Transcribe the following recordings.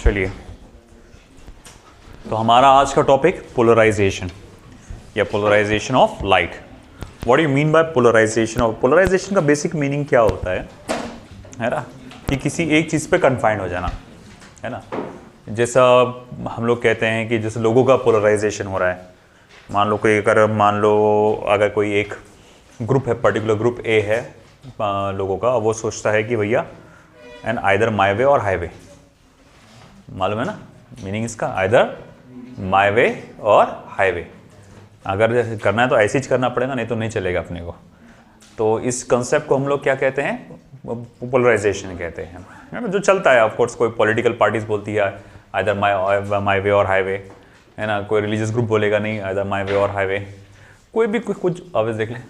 चलिए, तो हमारा आज का टॉपिक पोलराइजेशन या polarization of light. What you mean by polarization of? Polarization का बेसिक मीनिंग क्या होता है ना, कि किसी एक चीज़ पे कन्फाइंड हो जाना, है ना। जैसा हम लोग कहते हैं कि जैसे लोगों का पोलराइजेशन हो रहा है। मान लो अगर कोई एक ग्रुप है, पर्टिकुलर ग्रुप ए है लोगों का, वो सोचता है कि भैया एंड आइदर माई वे और हाईवे, मालूम है ना मीनिंग इसका, आइदर माई वे और हाईवे। अगर करना है तो ऐसी चीज करना पड़ेगा, नहीं तो नहीं चलेगा अपने को। तो इस कंसेप्ट को हम लोग क्या कहते हैं? पोलराइजेशन कहते हैं। जो चलता है, ऑफ कोर्स कोई पॉलिटिकल पार्टीज बोलती है आइदर माई वे और हाईवे, है ना। कोई रिलीजियस ग्रुप बोलेगा नहीं आइदर माई वे और हाईवे। कोई भी कुछ ऑब्वियस देख लें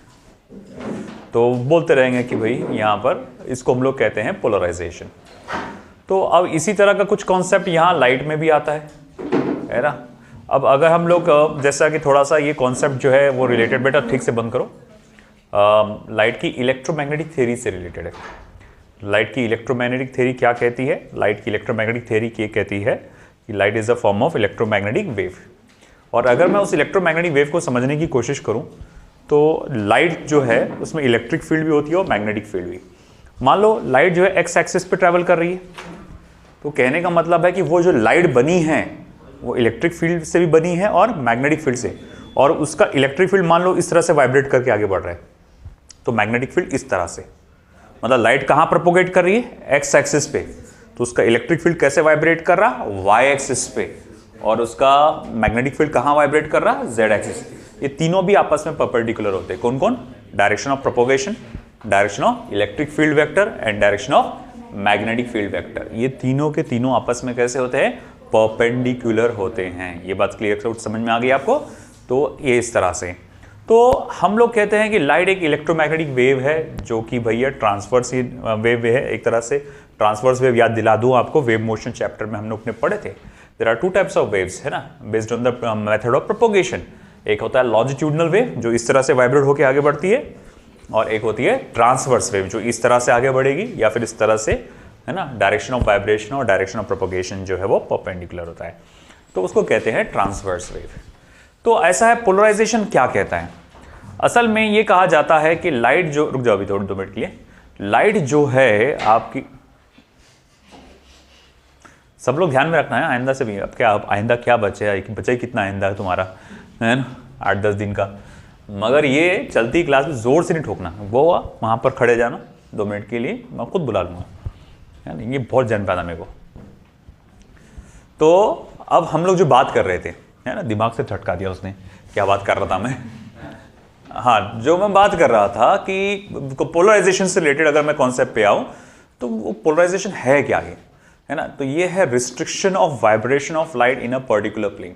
तो बोलते रहेंगे कि भाई यहाँ पर इसको हम लोग कहते हैं पोलराइजेशन। तो अब इसी तरह का कुछ कॉन्सेप्ट यहाँ लाइट में भी आता है ना। अब अगर हम लोग जैसा कि थोड़ा सा ये कॉन्सेप्ट जो है वो रिलेटेड, बेटा ठीक से बंद करो, लाइट की इलेक्ट्रोमैग्नेटिक थ्योरी से रिलेटेड है। लाइट की इलेक्ट्रोमैग्नेटिक थ्योरी क्या कहती है? लाइट की इलेक्ट्रोमैग्नेटिक थ्योरी ये कहती है कि light is a form of electromagnetic wave. और अगर मैं उस इलेक्ट्रोमैग्नेटिक वेव को समझने की कोशिश करूं तो लाइट जो है उसमें इलेक्ट्रिक फील्ड भी होती है और मैग्नेटिक फील्ड भी। मान लो लाइट जो है एक्स एक्सिस पे ट्रैवल कर रही है, तो कहने का मतलब है कि वो जो लाइट बनी है वो इलेक्ट्रिक फील्ड से भी बनी है और मैग्नेटिक फील्ड से, और उसका इलेक्ट्रिक फील्ड मान लो इस तरह से वाइब्रेट करके आगे बढ़ रहा है, तो मैग्नेटिक फील्ड इस तरह से, मतलब लाइट कहाँ प्रोपोगेट कर रही है? एक्स एक्सिस पे, तो उसका इलेक्ट्रिक फील्ड कैसे वाइब्रेट कर रहा? वाई एक्सिस पे। और उसका मैग्नेटिक फील्ड कहाँ वाइब्रेट कर रहा? Z axis. ये तीनों भी आपस में परपेंडिकुलर होते हैं। कौन कौन? Direction of propagation, direction of electric field vector and direction of magnetic field vector. ये तीनों के तीनों आपस में कैसे होते हैं? परपेंडिकुलर होते हैं। ये बात क्लियर समझ में आ गई आपको? तो ये इस तरह से, तो हम लोग कहते हैं कि लाइट एक इलेक्ट्रोमैग्नेटिक वेव है जो कि भैया ट्रांसवर्स वेव है एक तरह से। ट्रांसवर्स वेव याद दिला दूं आपको, वेव मोशन चैप्टर में हम लोग ने पढ़े थे। There are two types of waves, है ना, based on the method of propagation. एक होता है लॉन्जिट्यूडनल वेव जो इस तरह से वाइब्रेट होकर आगे बढ़ती है, और एक होती है ट्रांसवर्स वेव जो इस तरह से आगे बढ़ेगी या फिर इस तरह से, है ना। डायरेक्शन ऑफ वाइब्रेशन और डायरेक्शन ऑफ प्रोपोगेशन जो है वो परपेंडिकुलर होता है, तो उसको कहते हैं ट्रांसवर्स वेव। तो ऐसा है। पोलराइजेशन क्या कहता है? असल में ये कहा जाता है कि लाइट जो, रुक जाओ अभी थोड़ी 2 मिनट के लिए, लाइट जो है आपकी, सब लोग ध्यान में रखना है आइंदा से भी। अब क्या आइंदा क्या बचा ही कितना आइंदा है तुम्हारा, है ना, 8-10 दिन का। मगर ये चलती क्लास में जोर से नहीं ठोकना, वो वहां पर खड़े जाना 2 मिनट के लिए, मैं खुद बुला लूंगा, है ना। ये बहुत जन पाना मेरे को। तो अब हम लोग जो बात कर रहे थे, है ना, दिमाग से झटका दिया उसने, क्या बात कर रहा था मैं? हाँ, जो मैं बात कर रहा था कि पोलराइजेशन से रिलेटेड अगर मैं कॉन्सेप्ट पे आऊं तो वो पोलराइजेशन है क्या ये, है ना। तो ये है restriction of vibration of light in a particular plane.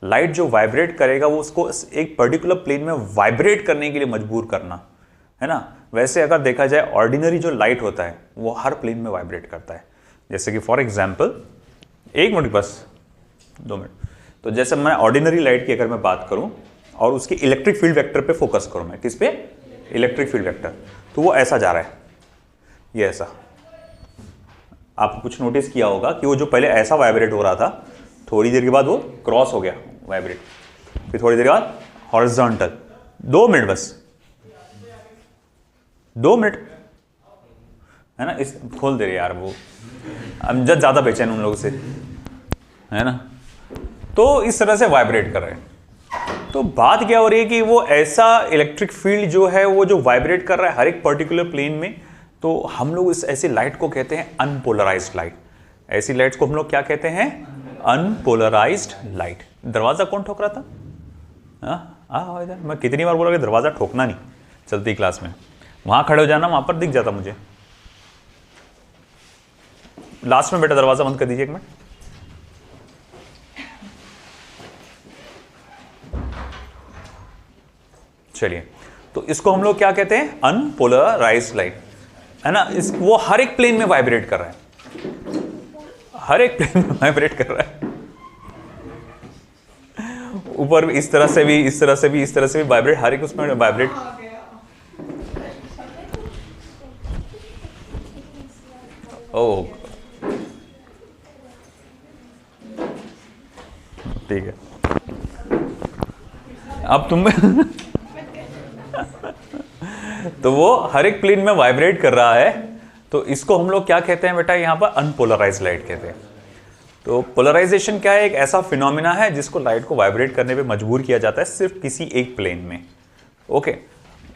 Light जो वाइब्रेट करेगा वो उसको एक पर्टिकुलर प्लेन में वाइब्रेट करने के लिए मजबूर करना, है ना। वैसे अगर देखा जाए ऑर्डिनरी जो लाइट होता है वो हर प्लेन में वाइब्रेट करता है। जैसे कि फॉर एग्जाम्पल, 1 मिनट बस, 2 मिनट। तो जैसे मैं ऑर्डिनरी लाइट की अगर मैं बात करूं और उसके इलेक्ट्रिक फील्ड वेक्टर पे फोकस करूं, मैं किस पे? इलेक्ट्रिक फील्ड वेक्टर, तो वो ऐसा जा रहा है, ये ऐसा। आपको कुछ नोटिस किया होगा कि वो जो पहले ऐसा वाइब्रेट हो रहा था, थोड़ी देर के बाद वो क्रॉस हो गया वाइब्रेट, फिर थोड़ी देर के बाद हॉरिजॉन्टल। 2 मिनट बस, 2 मिनट, है ना। इस खोल दे रहे यार वो, अमजद ज्यादा बेचैन उन लोगों से, है ना। तो इस तरह से वाइब्रेट कर रहे हैं। तो बात क्या हो रही है कि वो ऐसा इलेक्ट्रिक फील्ड जो है वो जो वाइब्रेट कर रहा है हर एक पर्टिकुलर प्लेन में, तो हम लोग इस ऐसी लाइट को कहते हैं अनपोलराइज्ड लाइट। ऐसी लाइट्स को हम लोग क्या कहते हैं? Unpolarised light. दरवाजा कौन ठोक रहा था? हाँ, इधर मैं कितनी बार बोला कि दरवाजा ठोकना नहीं चलती क्लास में, वहां खड़े हो जाना, वहां पर दिख जाता मुझे। लास्ट में बेटा दरवाजा बंद कर दीजिए 1 मिनट। चलिए, तो इसको हम लोग क्या कहते हैं? अनपोलराइज्ड लाइट, है ना। वो हर एक प्लेन में वाइब्रेट कर रहा है, हर एक प्लेन में वाइब्रेट कर रहा है। ऊपर इस तरह से भी, इस तरह से भी, इस तरह से भी वाइब्रेट, हर एक उसमें वाइब्रेट। ओह, ठीक है, अब तुम तो वो हर एक प्लेन में वाइब्रेट कर रहा है, तो इसको हम लोग क्या कहते हैं बेटा, यहां पर अनपोलराइज्ड लाइट कहते हैं। तो पोलराइजेशन क्या है, एक ऐसा फिनोमिना है जिसको लाइट को वाइब्रेट करने पे मजबूर किया जाता है सिर्फ किसी एक प्लेन में। ओके,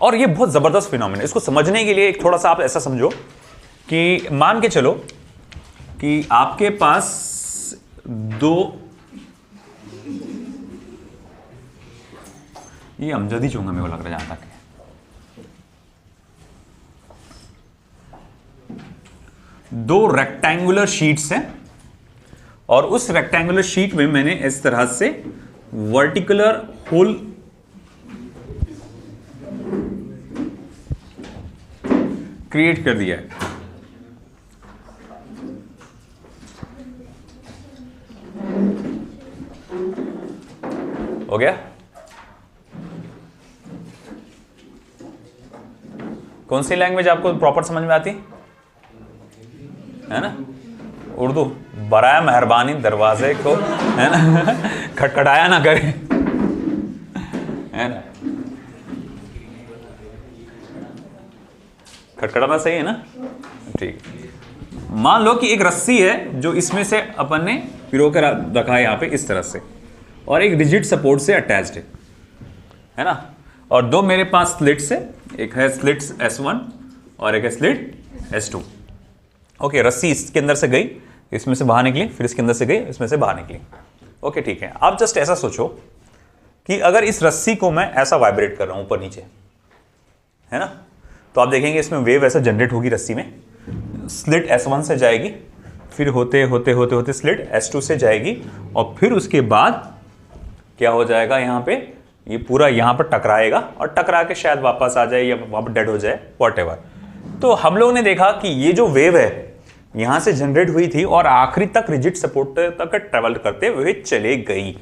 और ये बहुत जबरदस्त फिनोमिना है। इसको समझने के लिए एक थोड़ा सा आप ऐसा समझो कि मान के चलो कि आपके पास दो, ये अमजद ही चूंगा मेरे को लग रहा है जहां तक, दो रेक्टेंगुलर शीट्स हैं और उस रेक्टेंगुलर शीट में मैंने इस तरह से वर्टिकुलर होल क्रिएट कर दिया है। हो गया? कौन सी लैंग्वेज आपको प्रॉपर समझ में आती है ना? उर्दू। बराए मेहरबानी दरवाजे को, है ना, खटखटाया ना करे, है ना, खटखटाना सही है ना? ठीक। मान लो कि एक रस्सी है जो इसमें से अपन ने पिरो कर रखा है यहां पे इस तरह से, और एक रिजिड सपोर्ट से अटैच्ड है ना, और दो मेरे पास स्लिट्स है, एक है स्लिट S1 और एक है स्लिट S2। ओके, रस्सी इसके अंदर से गई, इसमें से बाहर निकली, फिर इसके अंदर से गई, इसमें से बाहर निकली। ओके, ठीक है। आप जस्ट ऐसा सोचो कि अगर इस रस्सी को मैं ऐसा वाइब्रेट कर रहा हूं ऊपर नीचे, है ना, तो आप देखेंगे इसमें वेव ऐसा जनरेट होगी रस्सी में, स्लिट S1 से जाएगी, फिर होते होते होते होते स्लिट S2 से जाएगी, और फिर उसके बाद क्या हो जाएगा, यहां पे ये पूरा यहां पर टकराएगा और टकरा के शायद वापस आ जाए या वहां पर डेड हो जाए, व्हाटएवर। तो हम लोगों ने देखा कि ये जो वेव है यहां से जनरेट हुई थी और आखिरी तक रिजिड सपोर्ट तक ट्रेवल करते हुए चले गई।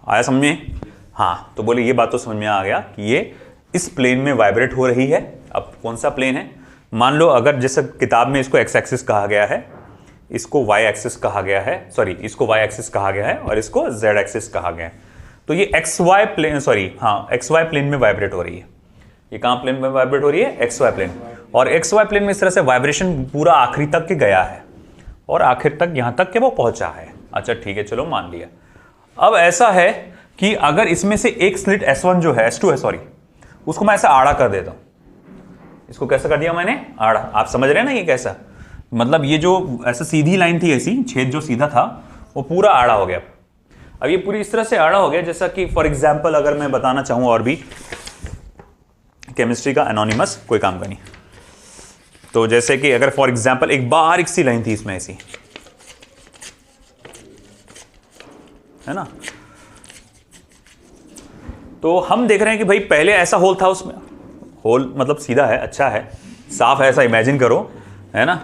आया समझ में? हाँ, तो बोले ये बात तो समझ में आ गया कि ये इस प्लेन में वाइब्रेट हो रही है। अब कौन सा प्लेन है? मान लो अगर जैसे किताब में इसको एक्स एक्सिस कहा गया है, इसको वाई एक्सिस कहा गया है, सॉरी इसको वाई एक्सिस कहा गया है और इसको जेड एक्सिस कहा गया है, तो ये एक्स वाई प्लेन, सॉरी हाँ, एक्स वाई प्लेन में वाइब्रेट हो रही है। ये कहां प्लेन में वाइब्रेट हो रही है? X Y plane. और एक्स वाई प्लेन में इस तरह से वाइब्रेशन पूरा आखिरी तक के गया है और आखिर तक यहां तक के वो पहुंचा है। अच्छा ठीक है, चलो मान लिया। अब ऐसा है कि अगर इसमें से एक स्लिट S1 जो है, S2 है सॉरी, उसको मैं ऐसा आड़ा कर देता हूं। इसको कैसा कर दिया मैंने? आड़ा। आप समझ रहे हैं ना ये कैसा? मतलब ये जो ऐसा सीधी लाइन थी, ऐसी छेद जो सीधा था वो पूरा आड़ा हो गया। अब ये पूरी इस तरह से आड़ा हो गया जैसा कि फॉर एग्जाम्पल अगर मैं बताना चाहूं, और भी केमिस्ट्री का एनोनिमस कोई काम का नहीं, तो जैसे कि अगर फॉर एग्जाम्पल एक बारीक सी लाइन थी इसमें ऐसी, है ना, तो हम देख रहे हैं कि भाई पहले ऐसा होल था, उसमें होल मतलब सीधा है, अच्छा है, साफ है, ऐसा इमेजिन करो, है ना,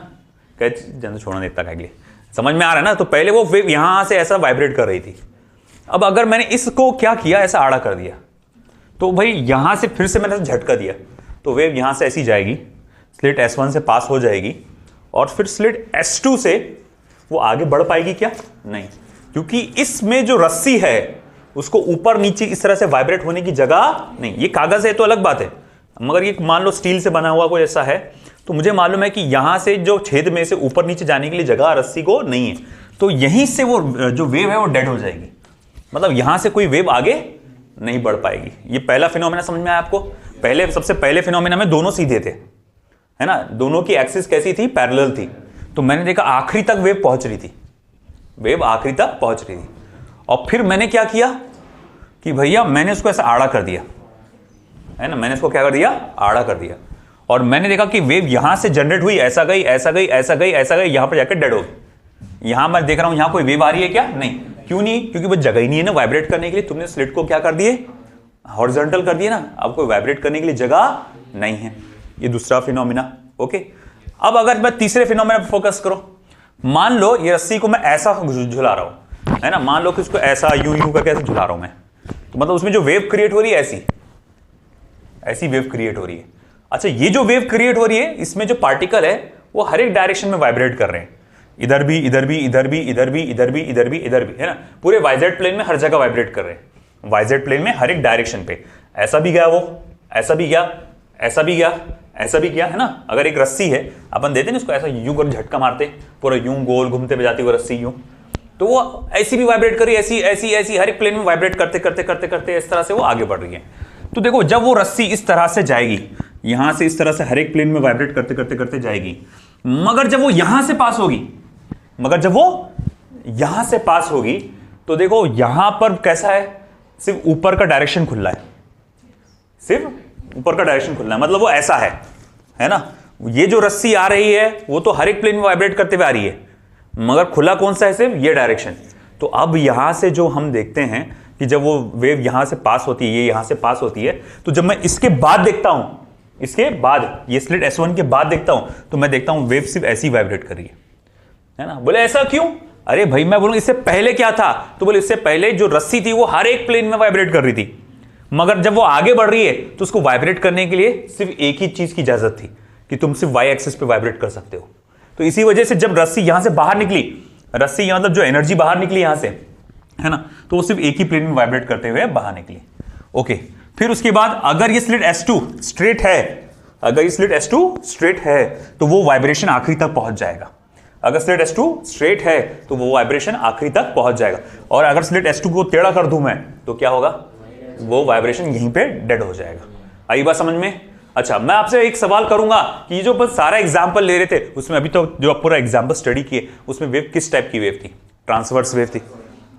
जन छोड़ना देखता है, समझ में आ रहा है ना? तो पहले वो वेव यहां से ऐसा वाइब्रेट कर रही थी। अब अगर मैंने इसको क्या किया, ऐसा आड़ा कर दिया, तो भाई यहां से फिर से मैंने झटका दिया, तो वेव यहां से ऐसी जाएगी, स्लिट S1 से पास हो जाएगी, और फिर स्लिट S2 से वो आगे बढ़ पाएगी क्या? नहीं, क्योंकि इसमें जो रस्सी है उसको ऊपर नीचे इस तरह से वाइब्रेट होने की जगह नहीं। ये कागज है तो अलग बात है, मगर ये मान लो स्टील से बना हुआ कोई ऐसा है, तो मुझे मालूम है कि यहां से जो छेद में से ऊपर नीचे जाने के लिए जगह रस्सी को नहीं है, तो यहीं से वो जो वेव है वो डेड हो जाएगी, मतलब यहां से कोई वेव आगे नहीं बढ़ पाएगी। ये पहला फिनोमेना समझ में आया आपको? पहले सबसे पहले फिनोमेना में दोनों सीधे थे, है ना, दोनों की एक्सिस कैसी थी? पैरेलल थी। तो मैंने देखा आखिरी तक वेव पहुंच रही थी, वेव आखिरी तक पहुंच रही थी, और फिर मैंने क्या किया कि भैया मैंने उसको ऐसा आड़ा कर दिया, है ना, मैंने इसको क्या कर दिया? आड़ा कर दिया, और मैंने देखा कि वेव यहां से जनरेट हुई, ऐसा गई, ऐसा गई, ऐसा गई, ऐसा गई, यहां पर जाकर डेड हो गई। यहां मैं देख रहा हूं यहां कोई वेव आ रही है क्या? नहीं। क्यों नहीं? क्योंकि वो जगह ही नहीं है ना वाइब्रेट करने के लिए। तुमने स्लिट को क्या कर दिए? हॉरिजॉन्टल कर दिए ना, अब कोई वाइब्रेट करने के लिए जगह नहीं है। ये दूसरा फिनोमिना। ओके, अब अगर मैं तीसरे फिनोमिना पर फोकस करो, मान लो ये रस्सी को मैं ऐसा झुला रहा हूं, है ना, मान लो कि उसको ऐसा यूं यूं करके ऐसे झुला रहा हूं मैं, तो मतलब उसमें जो वेव क्रिएट हो रही है ऐसी वेव क्रिएट हो रही है। अच्छा, ये जो वेव क्रिएट हो रही है, इसमें जो पार्टिकल है वो हर एक डायरेक्शन में वाइब्रेट कर रहे हैं। इधर भी, इधर भी, इधर भी, इधर भी, इधर भी, इधर भी, इधर भी, है ना, पूरे वाइजेड प्लेन में हर जगह वाइब्रेट कर रहे हैं, वाइजेड प्लेन में हर एक डायरेक्शन पे। ऐसा भी गया, वो ऐसा भी गया, ऐसा भी गया, ऐसा भी गया, है ना। अगर एक रस्सी है, अपन देते ना इसको ऐसा यूं कर झटका मारते, पूरा यूं गोल घूमते हुए जाती है वो रस्सी यूं, तो वो ऐसी भी वाइब्रेट कर रही है, ऐसी ऐसी ऐसी हर एक प्लेन में वाइब्रेट करते करते करते करते इस तरह से वो आगे बढ़ रही है। तो देखो जब वो रस्सी इस तरह से जाएगी, यहां से इस तरह से हर एक प्लेन में वाइब्रेट करते करते करते जाएगी, मगर जब वो यहां से पास होगी, मगर जब वो यहां से पास होगी, तो देखो यहां पर कैसा है, सिर्फ ऊपर का डायरेक्शन खुला है, सिर्फ ऊपर का डायरेक्शन खुला है, मतलब वो ऐसा है ना। ये जो रस्सी आ रही है वो तो हर एक प्लेन में वाइब्रेट करते हुए आ रही है, मगर खुला कौन सा है, सिर्फ ये डायरेक्शन। तो अब यहां से जो हम देखते हैं कि जब वो वेव यहां से पास होती है, ये यहां से पास होती है, तो जब मैं इसके बाद देखता हूं, इसके बाद ये स्लिट S1 के बाद देखता हूं, तो मैं देखता हूं वेव सिर्फ ऐसी वाइब्रेट कर रही है ना। बोले ऐसा क्यों? अरे भाई मैं बोलूं इससे पहले क्या था, तो बोले इससे पहले जो रस्सी थी वो हर एक प्लेन में वाइब्रेट कर रही थी, मगर जब वो आगे बढ़ रही है तो उसको वाइब्रेट करने के लिए सिर्फ एक ही चीज की इजाजत थी कि तुम सिर्फ वाई एक्सिस पे वाइब्रेट कर सकते हो। तो इसी वजह से जब रस्सी यहां से बाहर निकली, रस्सी मतलब जो एनर्जी बाहर निकली यहां से, है ना, तो वो सिर्फ एक ही प्लेन में वाइब्रेट करते हुए बाहर निकली। ओके, फिर उसके बाद अगर ये स्लिट S2 स्ट्रेट है, अगर ये स्लिट S2 स्ट्रेट है तो वो वाइब्रेशन आखिरी तक पहुंच जाएगा। अगर स्लिट S2 स्ट्रेट है तो वो वाइब्रेशन आखिरी तक पहुंच जाएगा, और अगर स्लिट S2 को टेढ़ा कर दूं मैं तो क्या होगा, वो वाइब्रेशन यहीं पे डेड हो जाएगा। आई बात समझ में? अच्छा, मैं आपसे एक सवाल करूंगा कि जो अपन सारा एग्जांपल ले रहे थे उसमें अभी तो जो पूरा एग्जांपल स्टडी किए उसमें वेव किस टाइप की वेव थी? ट्रांसवर्स वेव थी।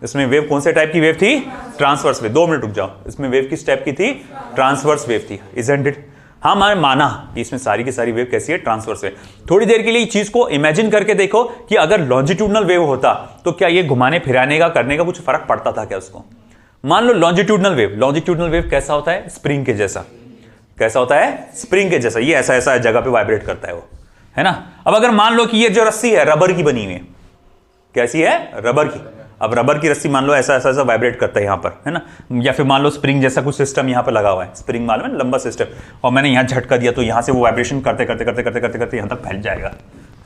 इसमें वेव कौन से टाइप की वेव थी? Transverse wave. 2 मिनट रुक जाओ, इसमें वेव किस टाइप की थी? ट्रांसवर्स वेव थी, इजंट इट? हाँ, मैंने माना कि इसमें सारी की सारी वेव कैसी है? Transverse wave. थोड़ी देर के लिए चीज को इमेजिन करके देखो कि अगर लॉन्जिट्यूडनल वेव होता तो क्या ये घुमाने फिराने का करने का कुछ फर्क पड़ता था क्या उसको? मान लो लॉन्जिट्यूडनल वेव, लॉन्जिट्यूडनल वेव कैसा होता है? स्प्रिंग के जैसा। कैसा होता है? स्प्रिंग के जैसा। ये ऐसा ऐसा जगह पे वाइब्रेट करता है वो, है ना। अब अगर मान लो कि ये जो रस्सी है रबर की बनी हुई है, कैसी है? रबर की। अब रबर की रस्सी मान लो ऐसा ऐसा ऐसा वाइब्रेट करता है यहां पर, है ना, या फिर मान लो स्प्रिंग जैसा कुछ सिस्टम यहां पर लगा हुआ है, स्प्रिंग मालूम है, लंबा सिस्टम, और मैंने यहां झटका दिया तो यहां से वो वाइब्रेशन करते करते करते करते करते करते यहां तक फैल जाएगा,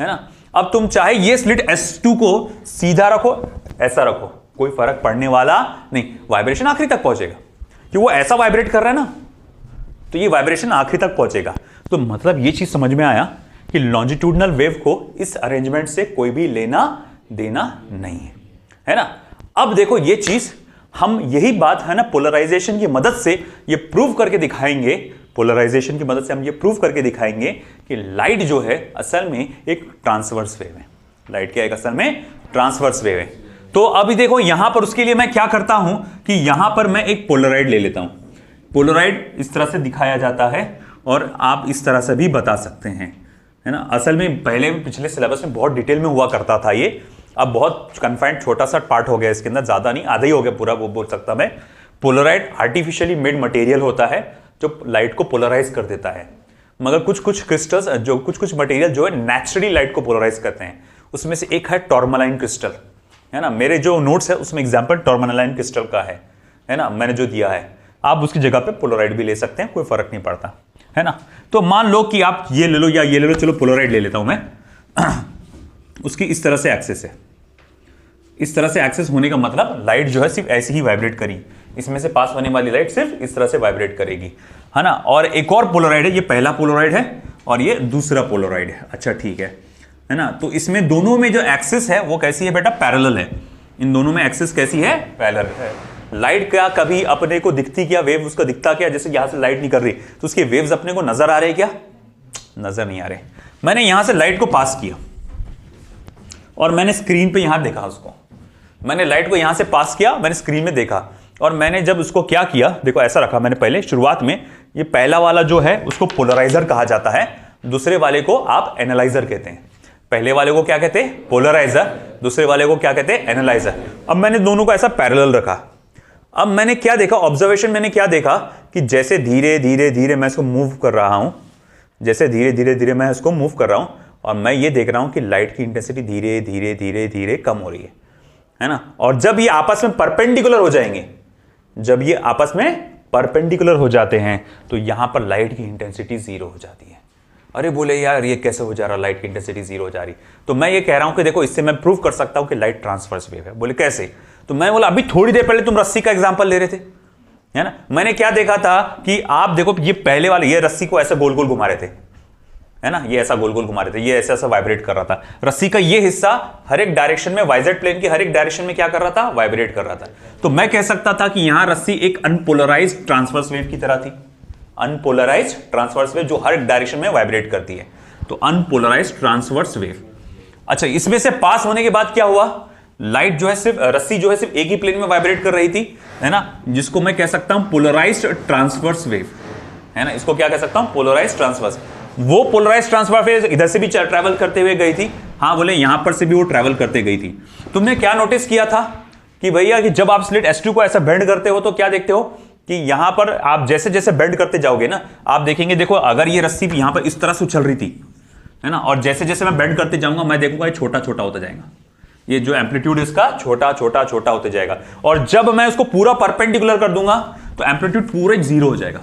है ना। अब तुम चाहे ये स्लिट S2 को सीधा रखो, ऐसा रखो, कोई फर्क पड़ने वाला नहीं, वाइब्रेशन आखिरी तक पहुंचेगा, कि वो ऐसा वाइब्रेट कर रहा है ना, तो ये वाइब्रेशन आखिरी तक पहुंचेगा। तो मतलब ये चीज समझ में आया कि लॉन्जिट्यूडनल वेव को इस अरेंजमेंट से कोई भी लेना देना नहीं है ना। अब देखो ये चीज हम यही बात है ना पोलराइजेशन की मदद से ये प्रूव करके दिखाएंगे, पोलराइजेशन की मदद से हम ये प्रूव करके दिखाएंगे कि लाइट जो है असल में एक ट्रांसवर्स वेव है। लाइट क्या है? असल में ट्रांसवर्स वेव है। तो अभी देखो यहां पर उसके लिए मैं क्या करता हूं कि यहां पर मैं एक पोलराइड ले लेता हूं। पोलराइड इस तरह से दिखाया जाता है और आप इस तरह से भी बता सकते हैं, है ना। असल में पहले पिछले सिलेबस में बहुत डिटेल में हुआ करता था ये, अब बहुत कन्फाइंड छोटा सा पार्ट हो गया इसके अंदर, ज्यादा नहीं, आधा ही हो गया पूरा, वो बोल सकता मैं। पोलराइड आर्टिफिशियली मेड मटेरियल होता है जो लाइट को पोलराइज कर देता है, मगर कुछ कुछ क्रिस्टल्स जो कुछ मटेरियल जो है नेचुरली लाइट को पोलराइज करते हैं। उसमें से एक है टॉर्मलाइन क्रिस्टल, है ना। मेरे जो नोट्स है उसमें एग्जाम्पल टॉर्मलाइन क्रिस्टल का है ना, मैंने जो दिया है। आप उसकी जगह पे पोलराइड भी ले सकते हैं, कोई फर्क नहीं पड़ता, है ना। तो मान लो कि आप ये ले लो या ये ले लो, चलो पोलराइड ले लेता हूं मैं। उसकी इस तरह से एक्सेस है, इस तरह से एक्सेस होने का मतलब लाइट जो है सिर्फ ऐसे ही वाइब्रेट करी, इसमें से पास होने वाली लाइट सिर्फ इस तरह से वाइब्रेट करेगी, है ना। और एक और पोलराइड है, ये पहला पोलराइड है और ये दूसरा पोलराइड है। अच्छा ठीक है ना। तो इसमें दोनों में जो एक्सेस है वो कैसी है बेटा? पैरेलल है। इन दोनों में एक्सेस कैसी है? पैरेलल है। लाइट क्या कभी अपने को दिखती क्या? वेव उसका दिखता क्या? जैसे यहां से लाइट निकल रही तो उसके वेव्स अपने को नजर आ रहे क्या? नजर नहीं आ रहे। मैंने यहां से लाइट को पास किया और मैंने स्क्रीन पे यहां देखा उसको, मैंने लाइट को यहां से पास किया, मैंने स्क्रीन में देखा, और मैंने जब उसको क्या किया, देखो ऐसा रखा मैंने पहले शुरुआत में, ये पहला वाला जो है उसको पोलराइजर कहा जाता है, दूसरे वाले को आप एनालाइजर कहते हैं। पहले वाले को क्या कहते हैं? पोलराइजर। दूसरे वाले को क्या कहते हैं? एनालाइजर। अब मैंने दोनों को ऐसा पैरेलल रखा। अब मैंने क्या देखा? ऑब्जर्वेशन मैंने क्या देखा कि जैसे धीरे धीरे धीरे मैं इसको मूव कर रहा हूं, जैसे धीरे धीरे धीरे मैं इसको मूव कर रहा हूं, और मैं ये देख रहा हूं कि लाइट की इंटेंसिटी धीरे धीरे धीरे धीरे कम हो रही है ना। और जब ये आपस में परपेंडिकुलर हो जाएंगे, जब ये आपस में परपेंडिकुलर हो जाते हैं तो यहां पर लाइट की इंटेंसिटी 0 हो जाती है। अरे बोले यार ये कैसे हो जा रहा, लाइट की इंटेंसिटी जीरो हो जा रही। तो मैं ये कह रहा हूं कि देखो इससे मैं प्रूव कर सकता हूं कि लाइट ट्रांसवर्स वेव है। बोले कैसे? तो मैं बोला अभी थोड़ी देर पहले तुम रस्सी का एग्जांपल ले रहे थे, है ना। मैंने क्या देखा था कि आप देखो ये पहले वाले ये रस्सी को ऐसे गोल गोल घुमा रहे थे, है ना, ये ऐसा गोल गोल घुमा रहे थे, ये ऐसा ऐसा वाइब्रेट कर रहा था। रस्सी का ये हिस्सा हर एक डायरेक्शन में, वाइजेड प्लेन के हर एक डायरेक्शन में क्या कर रहा था, वाइब्रेट कर रहा था। तो मैं कह सकता था कि यहां रस्सी एक अनपोलराइज्ड ट्रांसवर्स वेव की तरह थी, अनपोलराइज्ड ट्रांसवर्स वेव जो हर एक डायरेक्शन में वाइब्रेट करती है। तो अनपोलराइज्ड ट्रांसवर्स वेव। अच्छा, इसमें से पास होने के बाद क्या हुआ, लाइट जो है सिर्फ रस्सी जो है सिर्फ एक ही प्लेन में वाइब्रेट कर रही थी, है ना, जिसको मैं कह सकता हूं पोलराइज्ड ट्रांसवर्स वेव, है ना। इसको क्या कह सकता हूं, पोलराइज्ड ट्रांसवर्स। वो पोलराइज्ड ट्रांसवर्स वेव इधर से भी ट्रैवल करते हुए गई थी, हाँ बोले यहां पर से भी वो ट्रैवल करते गई थी। तुमने क्या नोटिस किया था कि भैया कि जब आप स्लिट S2 को ऐसा बेंड करते हो तो क्या देखते हो कि यहां पर आप जैसे जैसे बेंड करते जाओगे ना, आप देखेंगे, देखो अगर ये रस्सी यहां पर इस तरह से उछल रही थी, है ना, और जैसे जैसे मैं बेंड करते जाऊंगा मैं देखूंगा ये छोटा छोटा होता जाएगा, ये जो एम्पलीट्यूड इसका छोटा छोटा छोटा होते जाएगा। और जब मैं उसको पूरा परपेंडिकुलर कर दूंगा तो एम्पलीट्यूड पूरा जीरो हो जाएगा,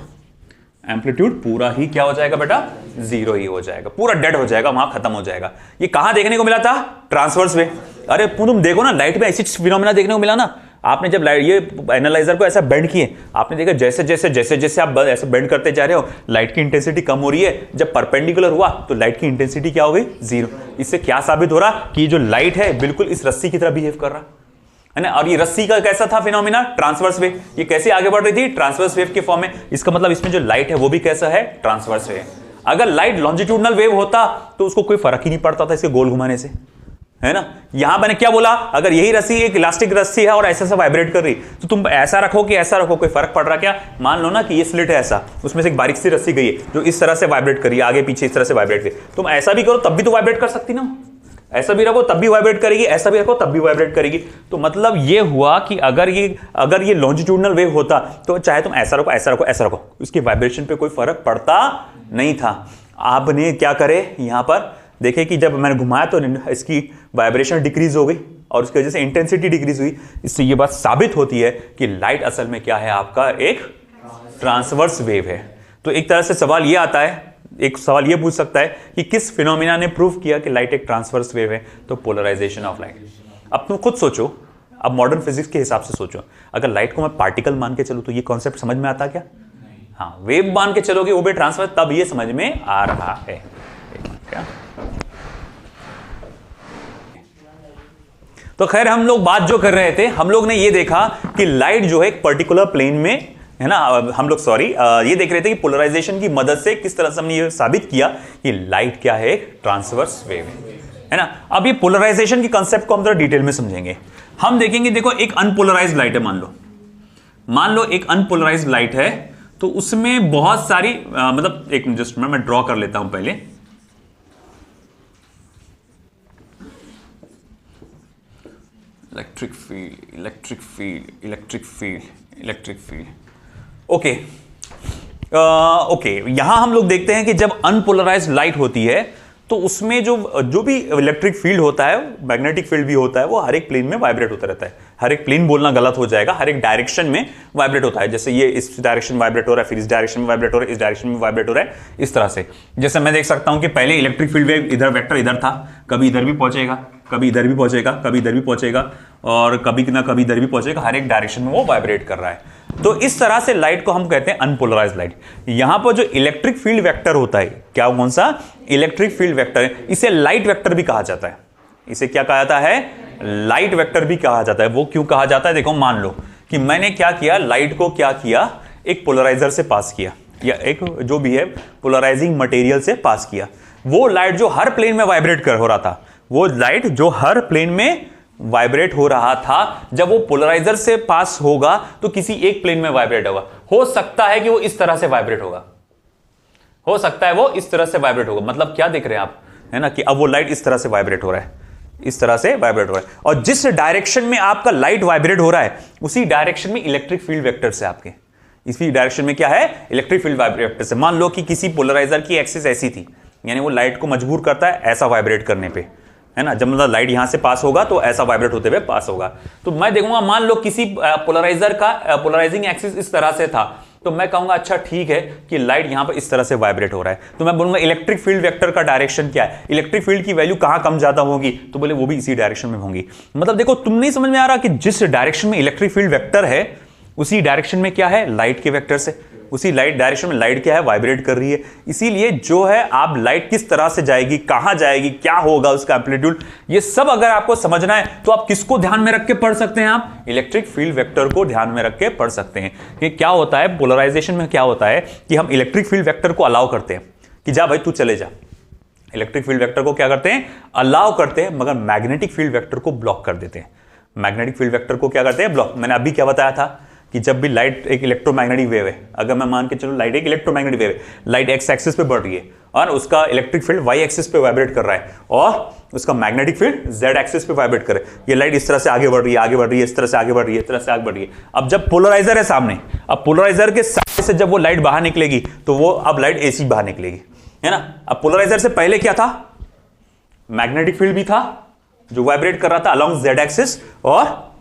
एम्पलीट्यूड पूरा ही क्या हो जाएगा बेटा, जीरो ही हो जाएगा, पूरा डेड हो जाएगा, वहां खत्म हो जाएगा। ये कहां देखने को मिला था, ट्रांसवर्स वेव। अरे तुम देखो ना, लाइट में ऐसी फिनोमेना देखने को मिला ना, आपने जब लाइट ये एनालाइजर को ऐसा बेंड किए, आपने देखा जैसे जैसे जैसे जैसे आप ऐसे बेंड करते जा रहे हो लाइट की इंटेंसिटी कम हो रही है, जब परपेंडिकुलर हुआ तो लाइट की इंटेंसिटी क्या हो गई, जीरो। इससे क्या साबित हो रहा कि ये जो लाइट है बिल्कुल इस रस्सी की तरह बिहेव कर रहा है ना। और ये रस्सी का कैसा था फिनोमिना, ट्रांसवर्स वेव। ये कैसे आगे बढ़ रही थी, ट्रांसवर्स वेव के फॉर्म में। इसका मतलब इसमें जो लाइट है वो भी कैसा है, ट्रांसवर्स वेव। अगर लाइट लॉन्जिट्यूडनल वेव होता तो उसको कोई फर्क ही नहीं पड़ता था इसके गोल घुमाने से, है ना। यहां मैंने क्या बोला, अगर यही रस्सी एक इलास्टिक रस्सी है और ऐसा वाइब्रेट कर रही, तो तुम ऐसा रखो कि ऐसा रखो, कोई फर्क पड़ रहा क्या। मान लो ना कि ये स्लिट है ऐसा, उसमें से एक बारीक सी रस्सी गई है जो इस तरह से वाइब्रेट करी, आगे पीछे इस तरह से वाइब्रेट करी, तुम ऐसा भी करो तब भी तो वाइब्रेट कर सकती ना, ऐसा भी रखो तब भी वाइब्रेट करेगी, ऐसा भी रखो तब भी वाइब्रेट करेगी। तो मतलब ये हुआ कि अगर ये लॉन्जिट्यूडनल वेव होता तो चाहे तुम ऐसा रखो ऐसा रखो ऐसा रखो, उसकी वाइब्रेशन पे कोई फर्क पड़ता नहीं था। आपने क्या करे, यहां पर देखे कि जब मैंने घुमाया तो इसकी वाइब्रेशन डिक्रीज हो गई और उसकी वजह से इंटेंसिटी डिक्रीज हुई। इससे ये बात साबित होती है कि लाइट असल में क्या है, आपका एक ट्रांसवर्स वेव है। तो एक तरह से सवाल ये आता है, एक सवाल ये पूछ सकता है कि किस फिनोमिना ने प्रूव किया कि लाइट एक ट्रांसवर्स वेव है, तो पोलराइजेशन ऑफ लाइट। अब तुम खुद सोचो, अब मॉडर्न फिजिक्स के हिसाब से सोचो, अगर लाइट को मैं पार्टिकल मान के चलूं तो ये कॉन्सेप्ट समझ में आता क्या, हाँ वेव मान के चलोगे वो भी ट्रांसफर, तब ये समझ में आ रहा है। क्या तो खैर हम लोग बात जो कर रहे थे, हम लोग ने ये देखा कि लाइट जो है एक पर्टिकुलर प्लेन में, है ना, हम लोग ये देख रहे थे कि पोलराइजेशन की मदद से किस तरह से हमने ये साबित किया कि लाइट क्या है, एक ट्रांसवर्स वेव है ना। अब ये पोलराइजेशन की कांसेप्ट को हम थोड़ा डिटेल में समझेंगे। हम देखेंगे, देखो एक अनपोलराइज्ड लाइट है, मान लो एक अनपोलराइज्ड लाइट है, तो उसमें बहुत सारी मतलब एक जस्ट मैं ड्रॉ कर लेता हूं पहले। Electric field, electric field, electric field, electric field, okay okay. यहां हम लोग देखते हैं कि जब अनपोलराइज्ड लाइट होती है तो उसमें जो भी इलेक्ट्रिक फील्ड होता है, मैग्नेटिक फील्ड भी होता है, वो हर एक प्लेन में वाइब्रेट होता रहता है। हर एक प्लेन बोलना गलत हो जाएगा, हर एक डायरेक्शन में वाइब्रेट होता है। जैसे ये इस डायरेक्शन में वाइब्रेट हो रहा है, फिर इस डायरेक्शन में वाइब्रेट हो रहा है, इस डायरेक्शन में वाइब्रेट हो रहा है, इस तरह से। जैसे मैं देख सकता हूं कि पहले इलेक्ट्रिक फील्ड वेव इधर वेक्टर इधर था, कभी इधर भी पहुंचेगा, कभी इधर भी पहुंचेगा, कभी इधर भी पहुंचेगा, और कभी ना कभी इधर भी पहुंचेगा, हर एक डायरेक्शन में वो वाइब्रेट कर रहा है। तो इस तरह से लाइट को हम कहते हैं अनपोलराइज्ड लाइट। यहां पर जो इलेक्ट्रिक फील्ड वेक्टर होता है, क्या कौन सा, इलेक्ट्रिक फील्ड वेक्टर है, इसे लाइट वेक्टर भी कहा जाता है। इसे क्या कहा जाता है, लाइट वेक्टर भी कहा जाता है। वो क्यों कहा जाता है, देखो मान लो कि मैंने क्या किया, लाइट को क्या किया, एक पोलराइजर से पास किया, या एक जो भी है पोलराइजिंग मटेरियल से पास किया। वो लाइट जो हर प्लेन में वाइब्रेट हो रहा था, वो लाइट जो हर प्लेन में वाइब्रेट हो रहा था, जब वो पोलराइजर से पास होगा तो किसी एक प्लेन में वाइब्रेट होगा। हो सकता है कि वो इस तरह से वाइब्रेट होगा, हो सकता है वो इस तरह से वाइब्रेट होगा। मतलब क्या देख रहे हैं आप, है ना, कि अब वो लाइट इस तरह से वाइब्रेट हो रहा है, इस तरह से वाइब्रेट हो रहा है। और जिस डायरेक्शन में आपका लाइट वाइब्रेट हो रहा है, उसी डायरेक्शन में इलेक्ट्रिक फील्ड वेक्टर से आपके, इसी डायरेक्शन में क्या है, इलेक्ट्रिक फील्ड वेक्टर से। मान लो कि किसी पोलराइजर की एक्सिस ऐसी थी, यानी वो लाइट को मजबूर करता है ऐसा वाइब्रेट करने पे, है ना। जब मतलब लाइट यहां से पास होगा तो ऐसा वाइब्रेट होते हुए पास होगा। तो मैं देखूंगा, मान लो किसी पोलराइजर का पोलराइजिंग एक्सिस इस तरह से था, तो मैं कहूंगा अच्छा ठीक है कि लाइट यहां पर इस तरह से वाइब्रेट हो रहा है, तो मैं बोलूंगा इलेक्ट्रिक फील्ड वेक्टर का डायरेक्शन क्या है, इलेक्ट्रिक फील्ड की वैल्यू कहां कम ज्यादा होगी, तो बोले वो भी इसी डायरेक्शन में होंगी। मतलब देखो तुम नहीं समझ में आ रहा कि जिस डायरेक्शन में इलेक्ट्रिक फील्ड वेक्टर है उसी डायरेक्शन में क्या है, लाइट के वेक्टर से, उसी लाइट डायरेक्शन में लाइट क्या है, वाइब्रेट कर रही है। इसीलिए जो है आप लाइट किस तरह से जाएगी, कहां जाएगी, क्या होगा उसका एम्पलीट्यूड, ये सब अगर आपको समझना है तो आप किसको ध्यान में रख के पढ़ सकते हैं, आप इलेक्ट्रिक फील्ड वेक्टर को ध्यान में रख के पढ़ सकते हैं। कि क्या होता है पोलराइजेशन में, क्या होता है कि हम इलेक्ट्रिक फील्ड वेक्टर को अलाउ करते हैं कि जा भाई तू चले जा, इलेक्ट्रिक फील्ड वेक्टर को क्या करते हैं, अलाउ करते हैं, मगर मैग्नेटिक फील्ड वेक्टर को ब्लॉक कर देते हैं। मैग्नेटिक फील्ड वेक्टर को क्या करते हैं, ब्लॉक। मैंने अभी क्या बताया था कि जब भी लाइट एक इलेक्ट्रोमैग्नेटिक वेव है, अगर मैं मान के चलो लाइट एक इलेक्ट्रोमैग्नेटिक वेव है, लाइट एक्स एक्सिस पे बढ़ रही है और उसका इलेक्ट्रिक फील्ड वाई एक्सिस पे वाइब्रेट कर रहा है और उसका मैग्नेटिक फील्ड जेड एक्सिस पे वाइब्रेट कर रहा है। ये लाइट इस तरह से आगे बढ़ रही है, आगे बढ़ रही है, इस तरह से आगे बढ़ रही है, इस तरह से आगे बढ़ रही है। अब जब पोलराइजर है सामने, अब पोलराइजर के सामने से जब वो लाइट बाहर निकलेगी तो वो अब लाइट एसी बाहर निकलेगी, है ना। अब पोलराइजर से पहले क्या था, मैग्नेटिक फील्ड भी था जो वाइब्रेट कर रहा था अलोंग जेड एक्सिस और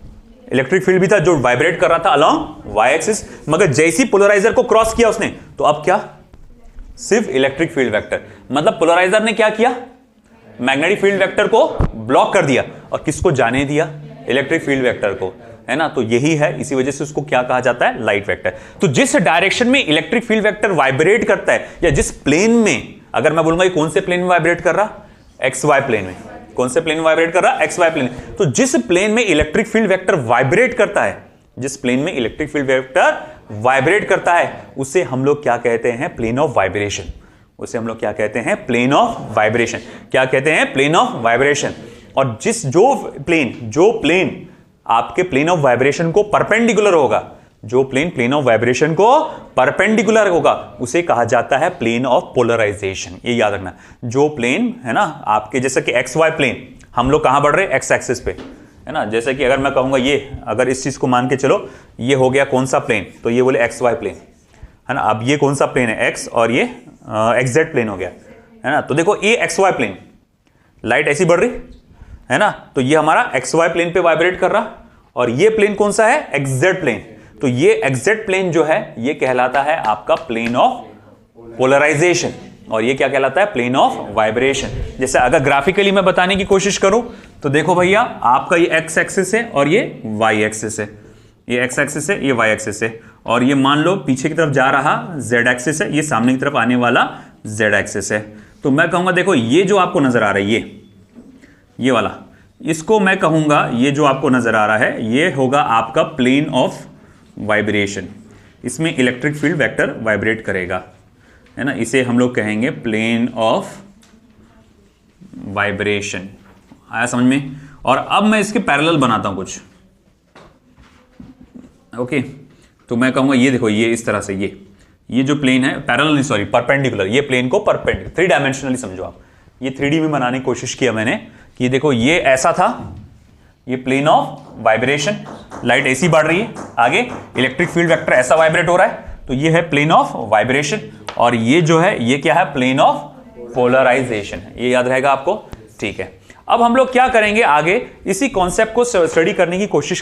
इलेक्ट्रिक फील्ड भी था जो वाइब्रेट कर रहा था अलोंग वाई एक्सिस। मगर जैसी पोलराइजर को क्रॉस किया उसने तो अब क्या, सिर्फ इलेक्ट्रिक फील्ड वेक्टर। मतलब पोलराइजर ने क्या किया, मैग्नेटिक फील्ड वेक्टर को ब्लॉक कर दिया और किसको जाने दिया, इलेक्ट्रिक फील्ड वेक्टर को, है ना। तो यही है, इसी वजह से उसको क्या कहा जाता है, लाइट वेक्टर। तो जिस डायरेक्शन में इलेक्ट्रिक फील्ड वेक्टर वाइब्रेट करता है या जिस प्लेन में, अगर मैं बोलूंगा कौन से प्लेन में वाइब्रेट कर रहा, एक्स वाई प्लेन में, कौन से प्लेन में वाइब्रेट कर रहा, एक्स वाई प्लेन। तो जिस प्लेन में इलेक्ट्रिक फील्ड वेक्टर वाइब्रेट करता है, जिस प्लेन में इलेक्ट्रिक फील्ड वेक्टर वाइब्रेट करता है उसे हम लोग क्या कहते हैं, प्लेन ऑफ वाइब्रेशन। उसे हम लोग क्या कहते हैं, प्लेन ऑफ वाइब्रेशन। क्या कहते हैं, प्लेन ऑफ वाइब्रेशन। और जो प्लेन आपके प्लेन ऑफ वाइब्रेशन को परपेंडिकुलर होगा, जो प्लेन ऑफ वाइब्रेशन को परपेंडिकुलर होगा उसे कहा जाता है प्लेन ऑफ पोलराइजेशन। ये याद रखना, जो प्लेन है ना आपके, जैसे कि एक्स वाई प्लेन, हम लोग कहां बढ़ रहे हैं, एक्स एक्सिस पे, है ना। जैसे कि अगर मैं कहूंगा ये, अगर इस चीज को मान के चलो ये हो गया कौन सा प्लेन, तो ये बोले एक्स वाई प्लेन, है ना। अब ये कौन सा प्लेन है, एक्स, और ये एक्स जेड प्लेन हो गया, है ना। तो देखो ये एक्स वाई प्लेन, लाइट ऐसी बढ़ रही है ना, तो ये हमारा एक्स वाई प्लेन पे वाइब्रेट कर रहा, और ये प्लेन कौन सा है, एक्स जेड प्लेन। तो ये एक्जेक्ट प्लेन जो है ये कहलाता है आपका प्लेन ऑफ पोलराइजेशन, और ये क्या कहलाता है, प्लेन ऑफ वाइब्रेशन। जैसे अगर ग्राफिकली मैं बताने की कोशिश करूं तो देखो भैया, आपका ये एक्स एक्सिस है और ये वाई एक्सिस है, ये एक्स एक्सिस है, ये वाई एक्सिस है, और ये मान लो पीछे की तरफ जा रहा जेड एक्सिस है, ये सामने की तरफ आने वाला जेड एक्सिस है। तो मैं कहूंगा देखो ये जो आपको नजर आ रहा है, ये वाला, इसको मैं कहूंगा, ये जो आपको नजर आ रहा है ये होगा आपका प्लेन ऑफ वाइब्रेशन। इसमें इलेक्ट्रिक फील्ड वेक्टर वाइब्रेट करेगा, है ना। इसे हम लोग कहेंगे प्लेन ऑफ वाइब्रेशन। आया समझ में। और अब मैं इसके पैरेलल बनाता हूं कुछ, ओके। तो मैं कहूंगा ये देखो, ये इस तरह से, ये जो प्लेन है, पैरेलल नहीं सॉरी परपेंडिकुलर, ये प्लेन को परपेंडिकुलर 3 डायमेंशनली समझो आप। ये 3D में बनाने की कोशिश किया मैंने कि देखो ये ऐसा था, ये प्लेन ऑफ वाइब्रेशन, लाइट ऐसी बढ़ रही है आगे, इलेक्ट्रिक फील्ड वेक्टर ऐसा वाइब्रेट हो रहा है, तो ये है प्लेन ऑफ वाइब्रेशन। और ये जो है ये क्या है, प्लेन ऑफ पोलराइजेशन। ये याद रहेगा आपको, ठीक है। अब हम लोग क्या करेंगे आगे, इसी कॉन्सेप्ट को स्टडी करने की कोशिश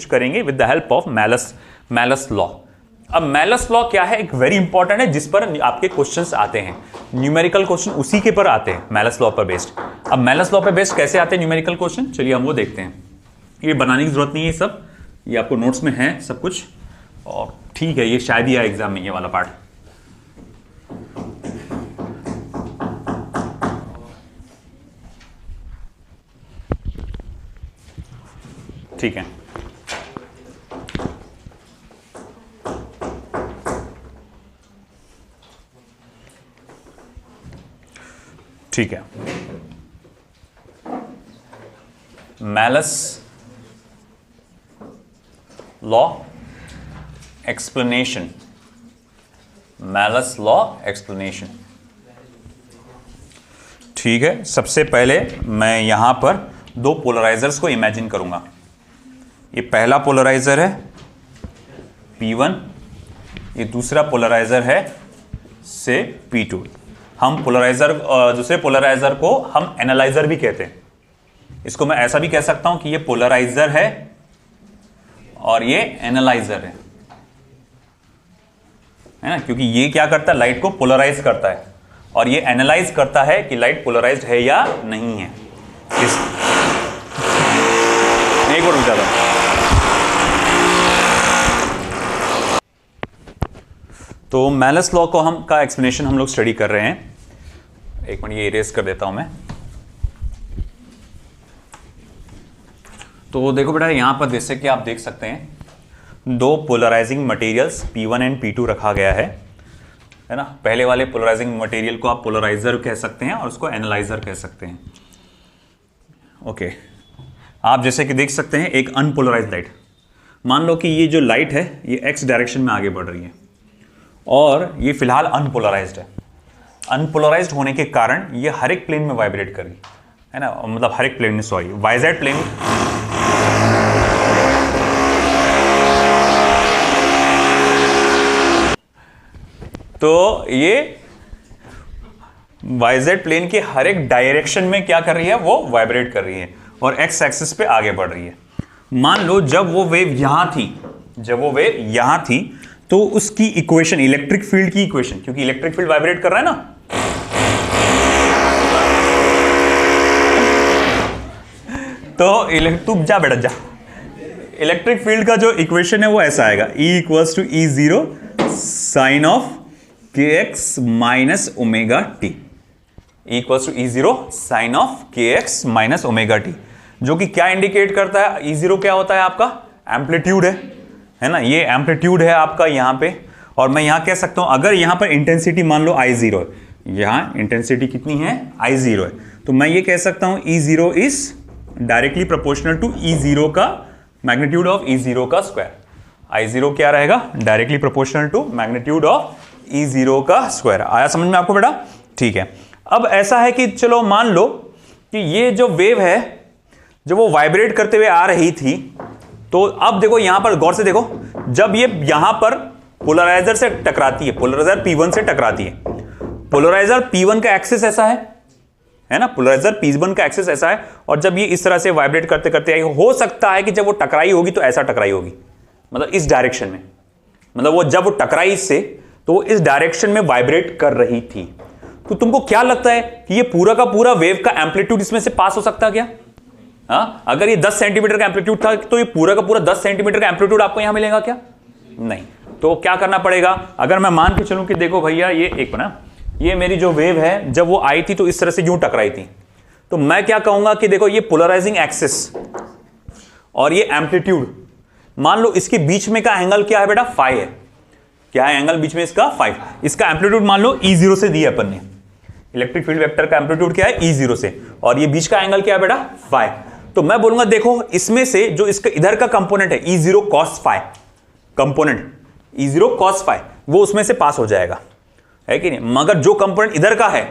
करेंगे with the help of malleus law. अब मैलस लॉ क्या है, एक वेरी इंपॉर्टेंट है जिस पर आपके क्वेश्चंस आते हैं, न्यूमेरिकल क्वेश्चन उसी के पर आते हैं, मैलस लॉ पर बेस्ड। अब मैलस लॉ पर बेस्ड कैसे आते हैं न्यूमेरिकल क्वेश्चन, चलिए हम वो देखते हैं। ये बनाने की जरूरत नहीं है, सब ये आपको नोट्स में है सब कुछ, और ठीक है, ये शायद ही आए एग्जाम में ये वाला पार्ट। ठीक है, ठीक है। Malleus law explanation, malleus law explanation. ठीक है, सबसे पहले मैं यहां पर 2 पोलराइजर्स को इमेजिन करूंगा। ये पहला पोलराइजर है P1, ये दूसरा पोलराइजर है से P2। हम पोलराइजर, दूसरे पोलराइजर को हम एनालाइजर भी कहते हैं। इसको मैं ऐसा भी कह सकता हूं कि ये पोलराइजर है और ये एनालाइजर है। है ना, क्योंकि ये क्या करता है, लाइट को पोलराइज करता है और ये एनालाइज करता है कि लाइट पोलराइज्ड है या नहीं है। एक और रुक तो मैलस लॉ को का एक्सप्लेनेशन हम लोग स्टडी कर रहे हैं। एक मिनट ये इरेज कर देता हूं मैं। तो देखो बेटा, यहां पर जैसे कि आप देख सकते हैं दो polarising materials P1 and P2 रखा गया है ना। पहले वाले पोलराइजिंग मटेरियल को आप पोलराइजर कह सकते हैं और उसको एनालाइजर कह सकते हैं। ओके, आप जैसे कि देख सकते हैं एक अनपोलराइज्ड लाइट, मान लो कि ये जो लाइट है ये x डायरेक्शन में आगे बढ़ रही है और ये फिलहाल अनपोलराइज्ड है। अनपोलराइज्ड होने के कारण ये हर एक प्लेन में वाइब्रेट कर रही है ना, मतलब हर एक प्लेन में, सॉरी वाइजेड प्लेन। तो ये वाइजेड प्लेन के हर एक डायरेक्शन में क्या कर रही है, वो वाइब्रेट कर रही है और एक्स एक्सिस पे आगे बढ़ रही है। मान लो जब वो वेव यहां थी, तो उसकी इक्वेशन, इलेक्ट्रिक फील्ड की इक्वेशन, क्योंकि इलेक्ट्रिक फील्ड वाइब्रेट कर रहा है ना, तो तू जा बेटा जा, इलेक्ट्रिक फील्ड का जो इक्वेशन है वो ऐसा आएगा, E equals to E0 sine of kx minus omega T. E equals to E0 sine of kx minus omega T, जो कि क्या इंडिकेट करता है, E0 क्या होता है आपका, एम्पलीट्यूड है ना, ये एम्पलीट्यूड है आपका यहां पे। और मैं यहां कह सकता हूं अगर यहां पर इंटेंसिटी मान लो I0 है, यहां इंटेंसिटी कितनी है, I0 है, तो मैं ये कह सकता हूं E0 is directly proportional to E0 का मैग्नीट्यूड ऑफ E0 का स्क्वायर। I0 क्या रहेगा, directly proportional to magnitude of E0 का स्क्वायर। आया समझ में आपको बेटा? ठीक है। अब ऐसा है कि चलो मान लो कि ये जो वेव है जब वो वाइब्रेट करते हुए आ रही थी, तो अब देखो यहां पर गौर से देखो, जब ये यहां पर पोलराइजर से टकराती है, पोलराइजर P1 से टकराती है, पोलराइजर P1 का एक्सिस ऐसा है ना, पोलराइजर P1 का एक्सिस ऐसा है, और जब ये इस तरह से वाइब्रेट करते करते आई, हो सकता है कि जब वो टकराई होगी तो ऐसा टकराई होगी, मतलब इस डायरेक्शन में, मतलब वो जब वो टकराई इससे तो वो इस डायरेक्शन में वाइब्रेट कर रही थी। तो तुमको क्या लगता है कि ये पूरा का पूरा वेव का एम्पलीट्यूड इसमें से पास हो सकता क्या? अगर ये 10 सेंटीमीटर का एम्पलीट्यूड था तो ये पूरा का पूरा 10 सेंटीमीटर का एम्पलीट्यूड आपको यहां मिलेगा क्या? नहीं। तो क्या करना पड़ेगा, अगर मैं मान के चलूं कि देखो भैया ये एक ना, ये मेरी जो वेव है जब वो आई थी तो इस तरह से यूं टकराई थी, तो मैं क्या कहूंगा कि देखो ये पोलराइजिंग एक्सिस और ये एम्पलीट्यूड, मान लो इसके बीच में का एंगल क्या है बेटा, फाई है। क्या है एंगल बीच में इसका, 5। इसका एम्पलीट्यूड मान लो E0 से दिया अपन ने, इलेक्ट्रिक फील्ड वेक्टर का एम्पलीट्यूड क्या है, E0 से, और ये बीच का एंगल क्या है बेटा, फाई। तो मैं बोलूंगा देखो इसमें से जो इसका इधर का कंपोनेंट है E0 cos phi, component E0 cos phi, वो उसमें से पास हो जाएगा, है कि नहीं? मगर जो कंपोनेंट इधर का है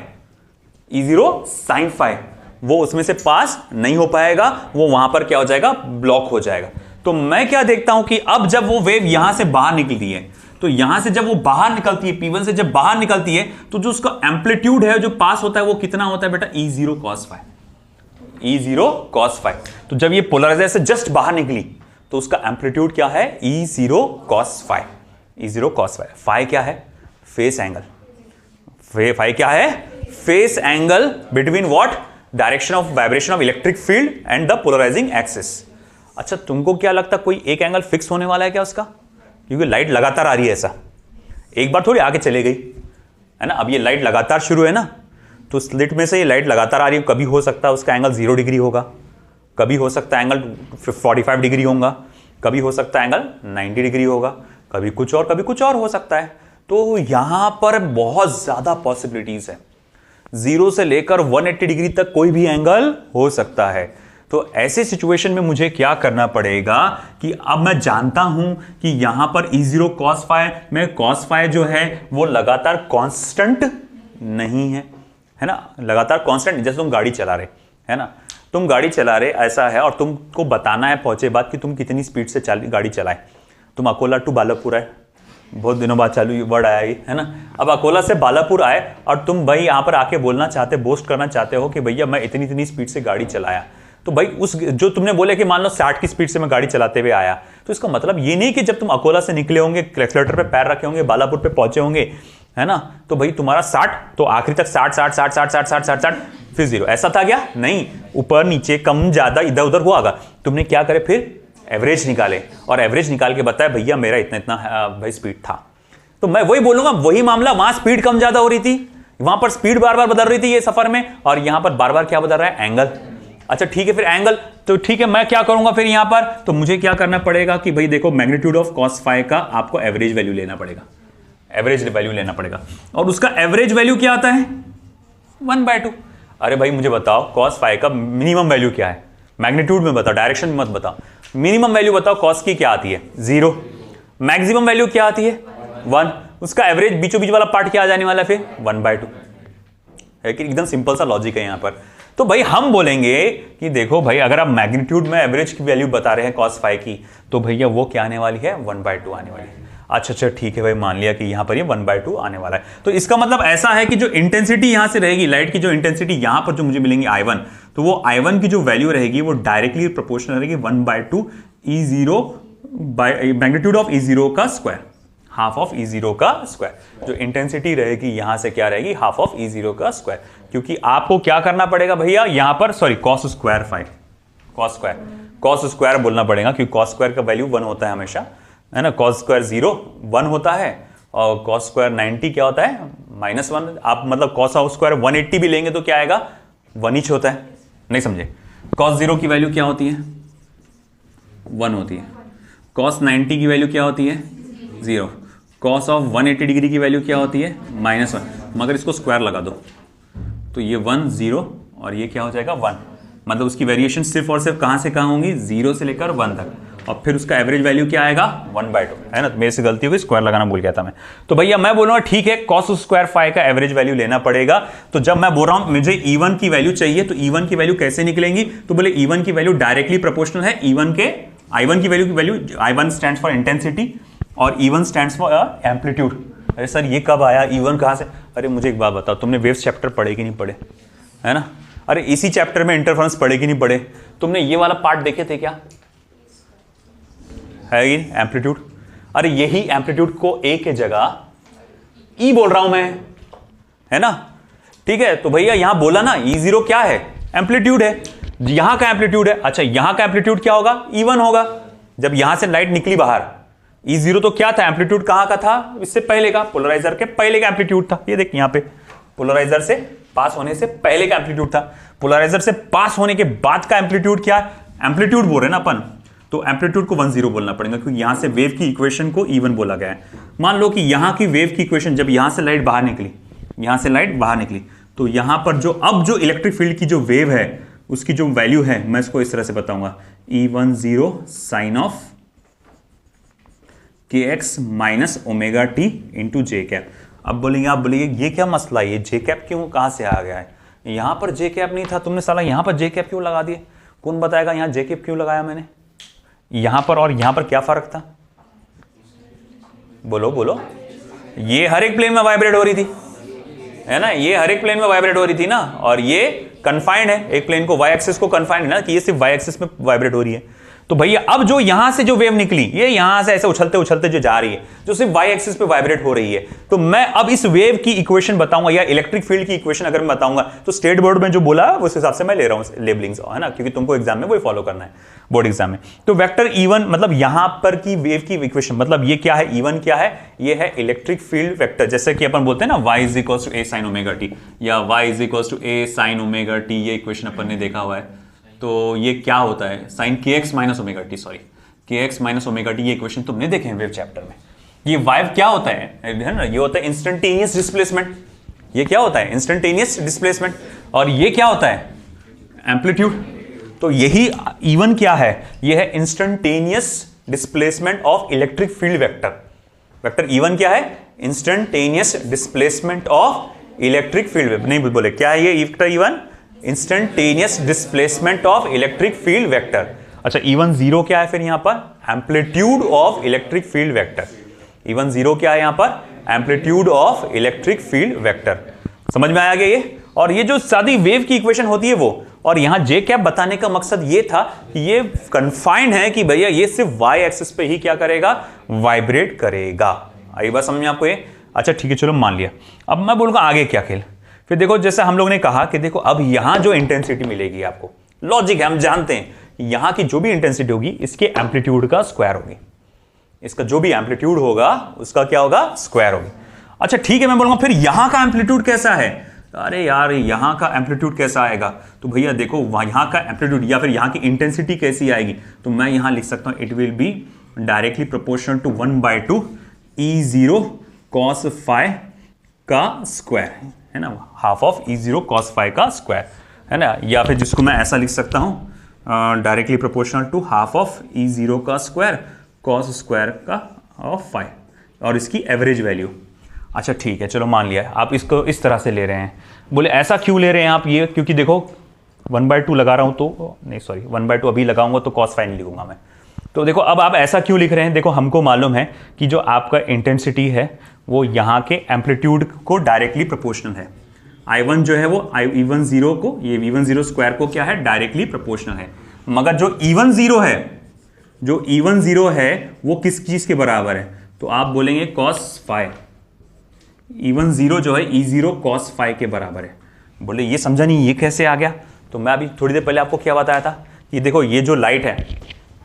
E0 sin फाई, वो उसमें से पास नहीं हो पाएगा, वो वहां पर क्या हो जाएगा, ब्लॉक हो जाएगा। तो मैं क्या देखता हूं कि अब जब वो वेव यहां से बाहर निकलती है, तो यहां से जब वो बाहर निकलती है, P1 से जब बाहर निकलती है, तो जो उसका एम्पलीट्यूड है जो पास होता है वो कितना होता है बेटा, E0 cos phi, E0 cos phi. तो जब ये पोलराइजर से जस्ट बाहर निकली तो उसका एम्पलीट्यूड क्या है, E0 cos phi, E0 cos phi. Phi क्या है, फेस एंगल, फाई क्या है, phase angle between what, direction of vibration of electric field and the polarizing axis. अच्छा, तुमको क्या लगता है कोई एक एंगल फिक्स होने वाला है क्या उसका? क्योंकि लाइट लगातार आ रही है, ऐसा एक बार थोड़ी आके चले गई है ना। अब ये लाइट लगातार शुरू है ना, तो स्लिट में से ये लाइट लगातार आ रही है, कभी हो सकता है उसका एंगल 0 डिग्री होगा, कभी हो सकता है एंगल 45 डिग्री होगा, कभी हो सकता है एंगल 90 डिग्री होगा, कभी कुछ और हो सकता है। तो यहां पर बहुत ज्यादा पॉसिबिलिटीज है, 0 से लेकर 180 डिग्री तक कोई भी एंगल हो सकता है। तो ऐसे सिचुएशन में मुझे क्या करना पड़ेगा कि अब मैं जानता हूं कि यहां पर E0 cos फाई में cos फाई जो है वो लगातार कांस्टेंट नहीं है, है ना, लगातार कांस्टेंट। जैसे तुम गाड़ी चला रहे है ना, तुम गाड़ी चला रहे ऐसा है, और तुमको बताना है पहुंचे बाद कि तुम कितनी स्पीड से गाड़ी चलाए। तुम अकोला टू बालापुर आए, बहुत दिनों बाद चालू वर्ड आया है ना। अब अकोला से बालापुर आए और तुम भाई यहां पर आके बोलना चाहते, बोस्ट करना चाहते हो कि भैया मैं इतनी स्पीड से गाड़ी चलाया, तो भाई उस जो तुमने बोले कि मान लो 60 की स्पीड से मैं गाड़ी चलाते हुए आया, तो इसका मतलब ये नहीं कि जब तुम अकोला से निकले होंगे, एक्सेलेरेटर पे पैर रखे होंगे, बालापुर पे पहुंचे होंगे, है ना, तो भाई तुम्हारा 60, तो आखिरी तक 60 60 60 60 60 60 60 फिर 0, ऐसा था क्या? नहीं, ऊपर नीचे कम ज्यादा इधर उधर हुआ। तुमने क्या करे फिर? एवरेज निकाले, और एवरेज निकाल के बताया भैया मेरा इतना इतना भाई स्पीड था। तो मैं वही बोलूंगा, वही मामला, वहां स्पीड कम ज्यादा हो रही थी, वहां पर स्पीड बार बार बदल रही थी ये सफर में, और यहां पर बार बार क्या बदल रहा है? एंगल। अच्छा ठीक है, फिर एंगल, तो ठीक है, मैं क्या करूंगा फिर यहां पर? तो मुझे क्या करना पड़ेगा कि भाई देखो, मैग्नीट्यूड ऑफ cos फाई का आपको एवरेज वैल्यू लेना पड़ेगा, एवरेज वैल्यू लेना पड़ेगा, और उसका एवरेज वैल्यू क्या आता है? 1/2। अरे भाई मुझे बताओ cos फाई का मिनिमम वैल्यू क्या है? मैग्नीट्यूड में बताओ, डायरेक्शन में मत बताओ, मिनिमम वैल्यू बताओ cos की क्या आती है? 0। मैक्सिमम वैल्यू क्या आती है? 1। उसका एवरेज बीचों बीच वाला पार्ट क्या आ जाने वाला है फिर? 1/2 है कि एकदम सिंपल सा लॉजिक है यहां पर। तो भाई हम बोलेंगे कि देखो भाई, अगर आप मैग्नीट्यूड में एवरेज की वैल्यू बता रहे हैं cos फाई की, तो भैया वो क्या आने वाली है? 1/2 आने वाली है। अच्छा ठीक है भाई, मान लिया कि यहां पर ये 1/2 आने वाला है। तो इसका मतलब ऐसा है कि जो इंटेंसिटी यहां से रहेगी, लाइट की जो इंटेंसिटी यहां पर जो मुझे मिलेंगी I1, तो वो I1 की जो वैल्यू रहेगी वो डायरेक्टली प्रोपोर्शनल रहेगी 1/2 E0 by magnitude of E0 का स्क्वायर, हाफ ऑफ E0 का स्क्वायर। जो इंटेंसिटी रहेगी यहां से क्या रहेगी? हाफ ऑफ E0 का स्क्वायर। क्योंकि आपको क्या करना पड़ेगा भैया यहां पर? Sorry, cos square phi, cos square बोलना पड़ेगा, क्योंकि cos स्क्वायर का वैल्यू 1 होता है हमेशा, है ना। cos स्क्वायर 0 1 होता है, और cos स्क्वायर 90 क्या होता है? -1। आप मतलब cos स्क्वायर 180 भी लेंगे तो क्या आएगा? 1 ही होता है, नहीं समझे? cos 0 की वैल्यू क्या होती है? 1 होती है। cos 90 की वैल्यू क्या होती है? 0। cos ऑफ 180 डिग्री की वैल्यू क्या होती है? -1। मगर इसको स्क्वायर लगा दो तो ये 1 0 और ये क्या हो जाएगा? 1। मतलब उसकी वेरिएशन सिर्फ और सिर्फ कहां से कहां होंगी? 0 से लेकर 1 तक, और फिर उसका एवरेज वैल्यू क्या आएगा? 1/2, है ना। मेरे से गलती हो गई, स्क्वायर लगाना भूल गया था मैं। तो भैया मैं बोलूंगा ठीक है, cos स्क्वायर फाई का एवरेज वैल्यू लेना पड़ेगा। तो जब मैं बोल रहा हूं मुझे E1 की वैल्यू चाहिए, तो E1 की वैल्यू कैसे निकलेंगी? तो बोले E1 की वैल्यू डायरेक्टली प्रोपोर्शनल है I1 की value I1 stands for intensity और E1 स्टैंड्स फॉर एम्पलीट्यूड। अरे सर ये कब आया E1 कहां से? अरे मुझे एक बात बताओ, तुमने वेव्स चैप्टर पढ़े कि नहीं पढ़े, है ना? अरे इसी चैप्टर में इंटरफेरेंस पढ़े कि नहीं पढ़े? तुमने ये वाला पार्ट देखे थे क्या? है ये एम्पलीट्यूड। अरे यही एम्पलीट्यूड को ए के जगह ई बोल रहा हूं मैं, है ना। ठीक है, तो भैया यहां बोला ना E0 क्या है? एम्पलीट्यूड है। यहां का एम्पलीट्यूड है। अच्छा यहां का एम्पलीट्यूड क्या होगा? E1 होगा। जब यहां से लाइट निकली बाहर, E0 तो क्या था? एम्पलीट्यूड कहां का था? इससे पहले का, पोलराइजर के पहले का एम्पलीट्यूड था। ये देख यहां पे पोलराइजर से पास होने से पहले का एम्पलीट्यूड था। पोलराइजर से पास होने के बाद का एम्पलीट्यूड क्या है? एम्पलीट्यूड बोल रहे ना अपन, तो एम्पलीट्यूड को 1 0 बोलना पड़ेगा, क्योंकि यहां से वेव की इक्वेशन को E1 बोला गया है। मान लो कि यहां की वेव की इक्वेशन, जब यहां से लाइट बाहर निकली, यहां से लाइट बाहर निकली, तो यहां पर जो अब जो इलेक्ट्रिक फील्ड की जो वेव है उसकी जो वैल्यू है, मैं इसको इस तरह से बताऊंगा, E10 sine of kx minus omega T into J cap. अब बोलेंगे, आप बोलेंगे ये क्या मसला है, ये जे कैप क्यों कहां से आ गया है? यहां पर जे कैप नहीं था, तुमने साला यहां पर जे कैप क्यों लगा दिए? कौन बताएगा यहां जे कैप क्यों लगाया मैंने? यहां पर और यहां पर क्या फर्क था? बोलो बोलो। ये हर एक प्लेन में वाइब्रेट हो रही थी, है ना, ये हर एक प्लेन में वाइब्रेट हो रही थी ना, और ये कन्फाइंड है एक प्लेन को, वाई एक्सिस को कन्फाइंड है ना, कि ये सिर्फ वाई एक्सिस में वाइब्रेट हो रही है। तो भैया अब जो यहां से जो वेव निकली, ये यहां से ऐसे उछलते उछलते जो जा रही है, जो सिर्फ वाई एक्सिस पे वाइब्रेट हो रही है, तो मैं अब इस वेव की इक्वेशन बताऊंगा, या इलेक्ट्रिक फील्ड की इक्वेशन अगर मैं बताऊंगा, तो स्टेट बोर्ड में जो बोला उस हिसाब से मैं ले रहा हूं लेबलिंग्स, है ना, क्योंकि तुमको एग्जाम में वही फॉलो करना है, बोर्ड एग्जाम में। तो वेक्टर E1 मतलब यहां पर की वेव की इक्वेशन, मतलब ये क्या है? E1 क्या है? ये है इलेक्ट्रिक फील्ड वेक्टर, जैसे कि अपन बोलते हैं ना y is a sin omega T, या y is a sin omega T, ये इक्वेशन अपन ने देखा हुआ है। तो ये क्या होता है? sin kx minus omega T, sorry kx minus omega T, ये इक्वेशन तुमने देखे हैं वेव चैप्टर में। ये वाइव क्या होता है ना, ये होता है इंस्टेंटेनियस डिस्प्लेसमेंट। ये क्या होता है? Instantaneous displacement. और ये क्या होता है? एम्पलीट्यूड। तो यही E1 क्या है? ये है instantaneous displacement of electric field vector. Vector E1 क्या है? Instantaneous displacement of electric field, नहीं बोले क्या है ये vector E1? Instantaneous displacement of electric field vector. अच्छा E10 क्या है फिर यहां पर? Amplitude of electric field vector. E10 क्या है यहां पर? Amplitude of electric field vector. समझ में आया गया ये? और ये जो सादी वेव की इक्वेशन होती है और यहां जे कैप बताने का मकसद ये था कि ये कन्फाइंड है कि भैया ये सिर्फ वाई एक्सिस पे ही क्या करेगा, वाइब्रेट करेगा। आई बात समझ में आपको ये? अच्छा ठीक है, चलो मान लिया। अब मैं बोलूंगा आगे क्या खेल। फिर देखो जैसे हम लोग ने कहा कि देखो अब यहां जो इंटेंसिटी मिलेगी आपको, लॉजिक है, हम जानते हैं यहां की जो भी इंटेंसिटी होगी इसके एम्पलीट्यूड का स्क्वायर होगी। इसका जो भी एम्पलीट्यूड होगा उसका क्या होगा, स्क्वायर होगी। अच्छा ठीक है, मैं बोलूंगा फिर यहां का एम्पलीट्यूड कैसा है? अरे यार यहां का एम्पलीट्यूड कैसा आएगा? तो भैया देखो यहां का एम्पलीट्यूड या फिर यहां की इंटेंसिटी कैसी आएगी, तो मैं यहां लिख सकता हूं it will be directly proportional to 1/2 E0 cos phi का स्क्वायर, है ना, half of E0 cos phi का स्क्वायर, है ना। या फिर जिसको मैं ऐसा लिख सकता हूं directly proportional to half of E0 का स्क्वायर cos स्क्वायर का ऑफ phi, और इसकी एवरेज वैल्यू। अच्छा ठीक है, चलो मान लिया आप इसको इस तरह से ले रहे हैं। बोले ऐसा क्यों ले रहे हैं आप ये? क्योंकि देखो 1/2 लगा रहा हूं तो नहीं, सॉरी 1/2 अभी लगाऊंगा तो cos phi नहीं लिखूंगा मैं। तो देखो अब आप ऐसा क्यों लिख रहे हैं? देखो हमको मालूम है कि जो आपका इंटेंसिटी है वो यहाँ के एम्पलीट्यूड को डायरेक्टली प्रोपोर्शनल है। I1 जो है वो E10 को, ये E10 स्क्वायर को क्या है, डायरेक्टली प्रोपोर्शनल है। मगर जो E10 है, जो E10 है वो किस चीज के बराबर है? तो आप बोलेंगे cos phi। E10 जो है E0 cos phi के बराबर है। बोले ये समझा नहीं, ये कैसे आ गया? तो मैं अभी थोड़ी देर पहले आपको क्या बताया था कि देखो ये जो लाइट है,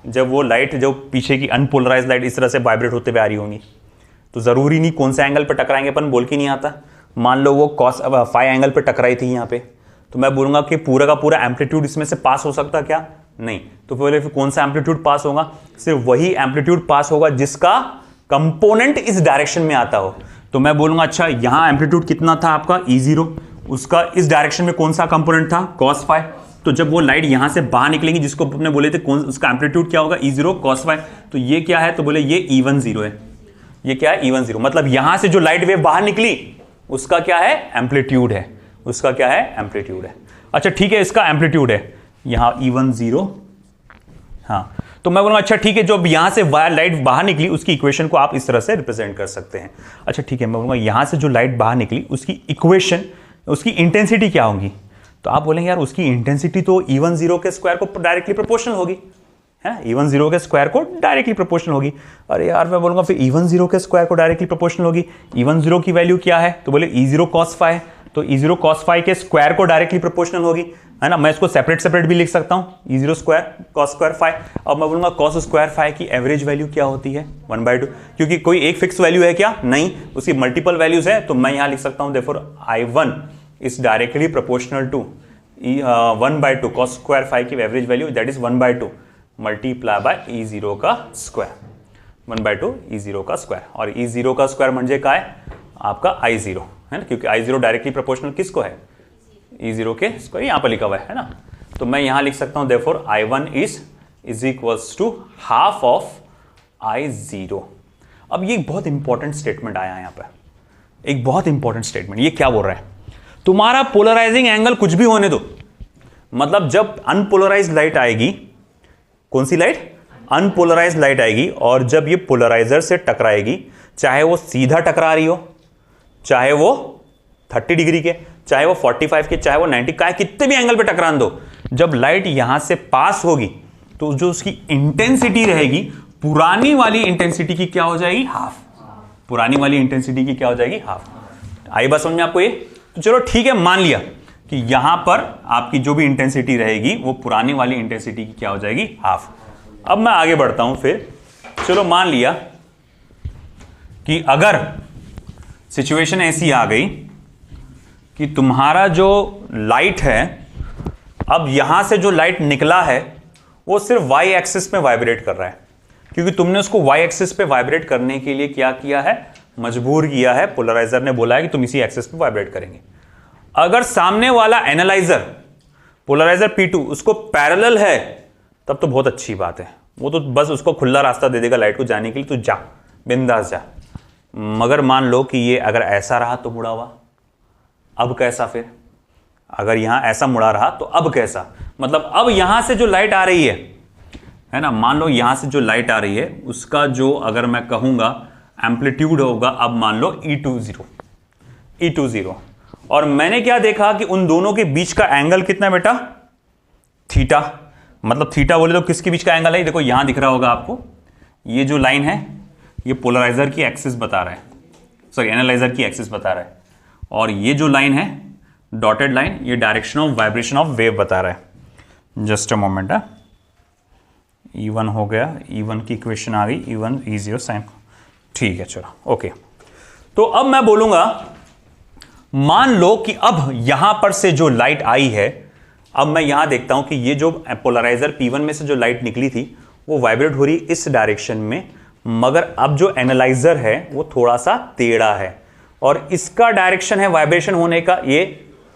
जब वो लाइट जो पीछे की अनपोलराइज लाइट इस तरह से वाइब्रेट होते हुए आ रही होंगी, तो जरूरी नहीं कौन से एंगल पर टकराएंगे अपन बोल के नहीं आता। मान लो वो cos phi एंगल पर टकराई थी यहाँ पे, तो मैं बोलूंगा कि पूरा का पूरा एम्पलीट्यूड इसमें से पास हो सकता क्या? नहीं। तो बोले फिर कौन सा एम्पलीट्यूड पास होगा? सिर्फ वही एम्पलीट्यूड पास होगा जिसका कंपोनेंट इस डायरेक्शन में आता हो। तो मैं बोलूंगा अच्छा यहाँ एम्पलीट्यूड कितना था आपका E0, उसका इस डायरेक्शन में कौन सा कंपोनेंट था, cos phi। तो जब वो लाइट यहां से बाहर निकलेंगी, जिसको अपने बोले थे कौन, उसका एम्पलीट्यूड क्या होगा, E0 cos phi। तो ये क्या है? तो बोले ये E10 है। ये क्या है? E10, मतलब यहां से जो लाइट वेव बाहर निकली उसका क्या है, एम्पलीट्यूड है। उसका क्या है, एम्पलीट्यूड है। अच्छा ठीक है, इसका एम्पलीट्यूड है यहां E10। हाँ, तो मैं बोलूंगा अच्छा ठीक है, जो यहां से लाइट बाहर निकली उसकी इक्वेशन को आप इस तरह से रिप्रेजेंट कर सकते हैं। अच्छा ठीक है, मैं बोलूंगा यहां से जो लाइट बाहर निकली उसकी इक्वेशन, उसकी इंटेंसिटी क्या होगी? तो आप बोलेंगे यार उसकी इंटेंसिटी तो E10 के स्क्वायर को डायरेक्टली प्रोपोर्शनल होगी, है ना, E10 के स्क्वायर को डायरेक्टली प्रोपोर्शनल होगी। अरे यार मैं बोलूंगा फिर E10 के स्क्वायर को डायरेक्टली प्रोपोर्शनल होगी। E10 की वैल्यू क्या है? तो बोले E0 cos phi, तो E0 cos phi के स्क्वायर को डायरेक्टली प्रोपोर्शनल होगी, है ना। मैं इसको सेपरेट भी लिख सकता हूं, E0 square cos square phi। अब मैं बोलूंगा cos स्क्वायर phi की एवरेज वैल्यू क्या होती है, 1/2, क्योंकि कोई एक फिक्स वैल्यू है क्या? नहीं, उसकी मल्टीपल वैल्यूज है। तो मैं यहां लिख सकता हूं therefore I1 is directly proportional to 1/2 cos square phi की average value, that is 1/2 multiply by E0 का स्क्वायर, 1/2 E0 का स्क्वायर। और E0 का स्क्वायर म्हणजे काय? आपका I0, है ना, क्योंकि I0 डायरेक्टली प्रोपोर्शनल किसको है, E0 के स्क्वायर, यहां पर लिखा हुआ है ना। तो मैं यहां लिख सकता हूं therefore I1 is equals to half of I0। अब ये एक बहुत इंपॉर्टेंट स्टेटमेंट आया यहां पर, एक बहुत इंपॉर्टेंट स्टेटमेंट। ये क्या बोल रहा है? तुम्हारा पोलराइजिंग एंगल कुछ भी होने दो, मतलब जब अनपोलराइज्ड लाइट आएगी, कौन सी लाइट, अनपोलराइज्ड लाइट आएगी, और जब ये पोलराइजर से टकराएगी, चाहे वो सीधा टकरा रही हो, चाहे वो 30 डिग्री के, चाहे वो 45 के, चाहे वो 90 का, कितने भी एंगल पे टकरान दो, जब लाइट यहां से पास होगी तो जो उसकी इंटेंसिटी रहेगी, पुरानी वाली इंटेंसिटी की क्या हो जाएगी, हाफ। पुरानी वाली इंटेंसिटी की क्या हो जाएगी, हाफ। आई बात समझ में आपको ये? तो चलो ठीक है, मान लिया कि यहां पर आपकी जो भी इंटेंसिटी रहेगी वो पुरानी वाली इंटेंसिटी की क्या हो जाएगी, हाफ। अब मैं आगे बढ़ता हूं फिर। चलो मान लिया कि अगर सिचुएशन ऐसी आ गई कि तुम्हारा जो लाइट है, अब यहां से जो लाइट निकला है वो सिर्फ वाई एक्सिस पे वाइब्रेट कर रहा है, क्योंकि तुमने उसको वाई एक्सिस पे वाइब्रेट करने के लिए क्या किया है, मजबूर किया है। पोलराइजर ने बोला है कि तुम इसी एक्सिस पे वाइब्रेट करेंगे। अगर सामने वाला एनालाइजर, पोलराइजर P2 उसको पैरेलल है, तब तो बहुत अच्छी बात है, वो तो बस उसको खुला रास्ता दे देगा लाइट को जाने के लिए, तो जा बिंदास जा। मगर मान लो कि ये अगर ऐसा रहा तो मुड़ा हुआ, अब कैसा? फिर अगर यहां ऐसा मुड़ा रहा तो अब कैसा? मतलब अब यहां से जो लाइट आ रही है ना, मान लो यहां से जो लाइट आ रही है उसका जो अगर मैं कहूंगा एम्पलीट्यूड होगा, अब मान लो E20, और मैंने क्या देखा कि उन दोनों के बीच का एंगल कितना बेटा, थीटा, मतलब थीटा बोले तो किसके बीच का एंगल है, देखो यहां दिख रहा होगा आपको, ये जो लाइन है ये पोलराइजर की एक्सिस बता रहा है, सॉरी एनालाइजर की एक्सिस बता रहा है, और ये जो लाइन है डॉटेड लाइन ये direction of vibration of wave बता रहा है। जस्ट अ मोमेंट है, E1 हो गया, E1 की इक्वेशन आ गई, E1 E0 साइन, ठीक है चलो ओके। तो अब मैं बोलूंगा मान लो कि अब यहां पर से जो लाइट आई है, अब मैं यहां देखता हूं कि ये जो पोलराइजर P1 में से जो लाइट निकली थी वो वाइब्रेट हो रही इस डायरेक्शन में, मगर अब जो एनालाइजर है वो थोड़ा सा टेढ़ा है और इसका डायरेक्शन है वाइब्रेशन होने का ये,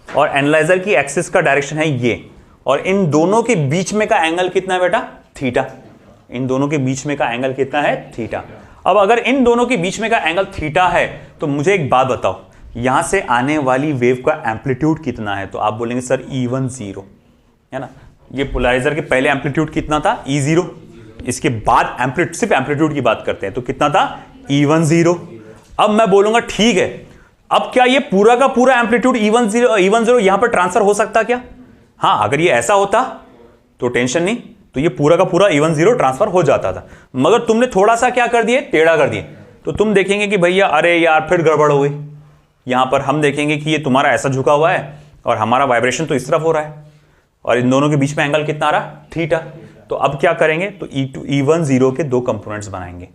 और एनालाइजर की एक्सिस का डायरेक्शन है ये, और इन दोनों के बीच में का एंगल कितना है बेटा, थीटा। इन दोनों के बीच में का एंगल कितना है, थीटा। अब अगर इन दोनों के बीच में का एंगल थीटा है तो मुझे एक बात बताओ, यहां से आने वाली वेव का एम्पलीट्यूड कितना है, तो आप बोलेंगे सर E1 0 है ना। ये पोलराइजर के पहले एम्पलीट्यूड कितना था, E0, इसके बाद सिर्फ एम्पलीट्यूड की बात करते हैं तो कितना था, E1 0। अब मैं बोलूंगा ठीक है, अब क्या ये पूरा का पूरा एम्पलीट्यूड E1 0 यहां पर ट्रांसफर हो सकता क्या, हाँ अगर ये ऐसा होता तो टेंशन नहीं, तो ये पूरा का पूरा E1 0 ट्रांसफर हो जाता था, मगर तुमने थोड़ा सा क्या कर दिए, टेढ़ा कर दिए, तो तुम देखेंगे कि भैया अरे यार फिर गड़बड़ हो गई। यहां पर हम देखेंगे कि ये तुम्हारा ऐसा झुका हुआ है और हमारा वाइब्रेशन तो इस तरफ हो रहा है, और इन दोनों के बीच में एंगल कितना आ रहा, थीटा। तो अब क्या करेंगे, तो E1 0 के दो कंपोनेंट्स बनाएंगे,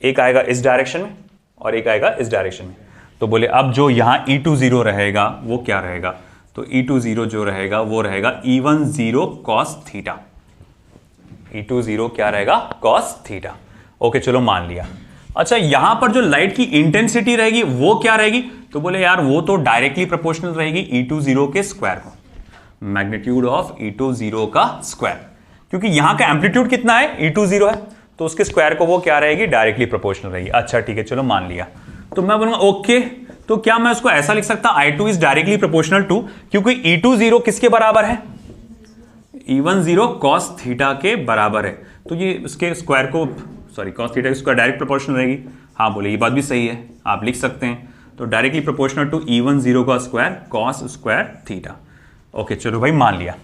एक आएगा इस डायरेक्शन में और एक आएगा इस डायरेक्शन में। तो बोले अब जो यहां E2 0 रहेगा वो क्या रहेगा, तो E2 0 जो रहेगा वो रहेगा E1 0 cos थीटा। E2 0 क्या रहेगा, cos थीटा। ओके चलो मान लिया। अच्छा यहां पर जो लाइट की इंटेंसिटी रहेगी वो क्या रहेगी, तो बोले यार वो तो डायरेक्टली प्रोपोर्शनल रहेगी E2 0 के स्क्वायर को, मैग्नीट्यूड ऑफ E2 0 का स्क्वायर, क्योंकि यहां का एम्पलीट्यूड कितना है, E2 0 है, तो उसके स्क्वायर को वो क्या रहेगी, डायरेक्टली प्रोपोर्शनल रहेगी। अच्छा ठीक है चलो मान लिया। तो मैं बोलूंगा ओके, तो क्या मैं उसको ऐसा लिख सकता I2 is directly proportional to, क्योंकि E2 0 किसके बराबर है, E1 0 cos थीटा के बराबर है, तो ये उसके स्क्वायर को, सॉरी cos थीटा की स्क्वायर डायरेक्ट प्रोपोर्शनल रहेगी। हाँ बोले ये बात भी सही है, आप लिख सकते हैं, तो डायरेक्टली प्रोपोर्शनल टू E1 0 का square cos square theta. Okay चलो भाई मान लिया,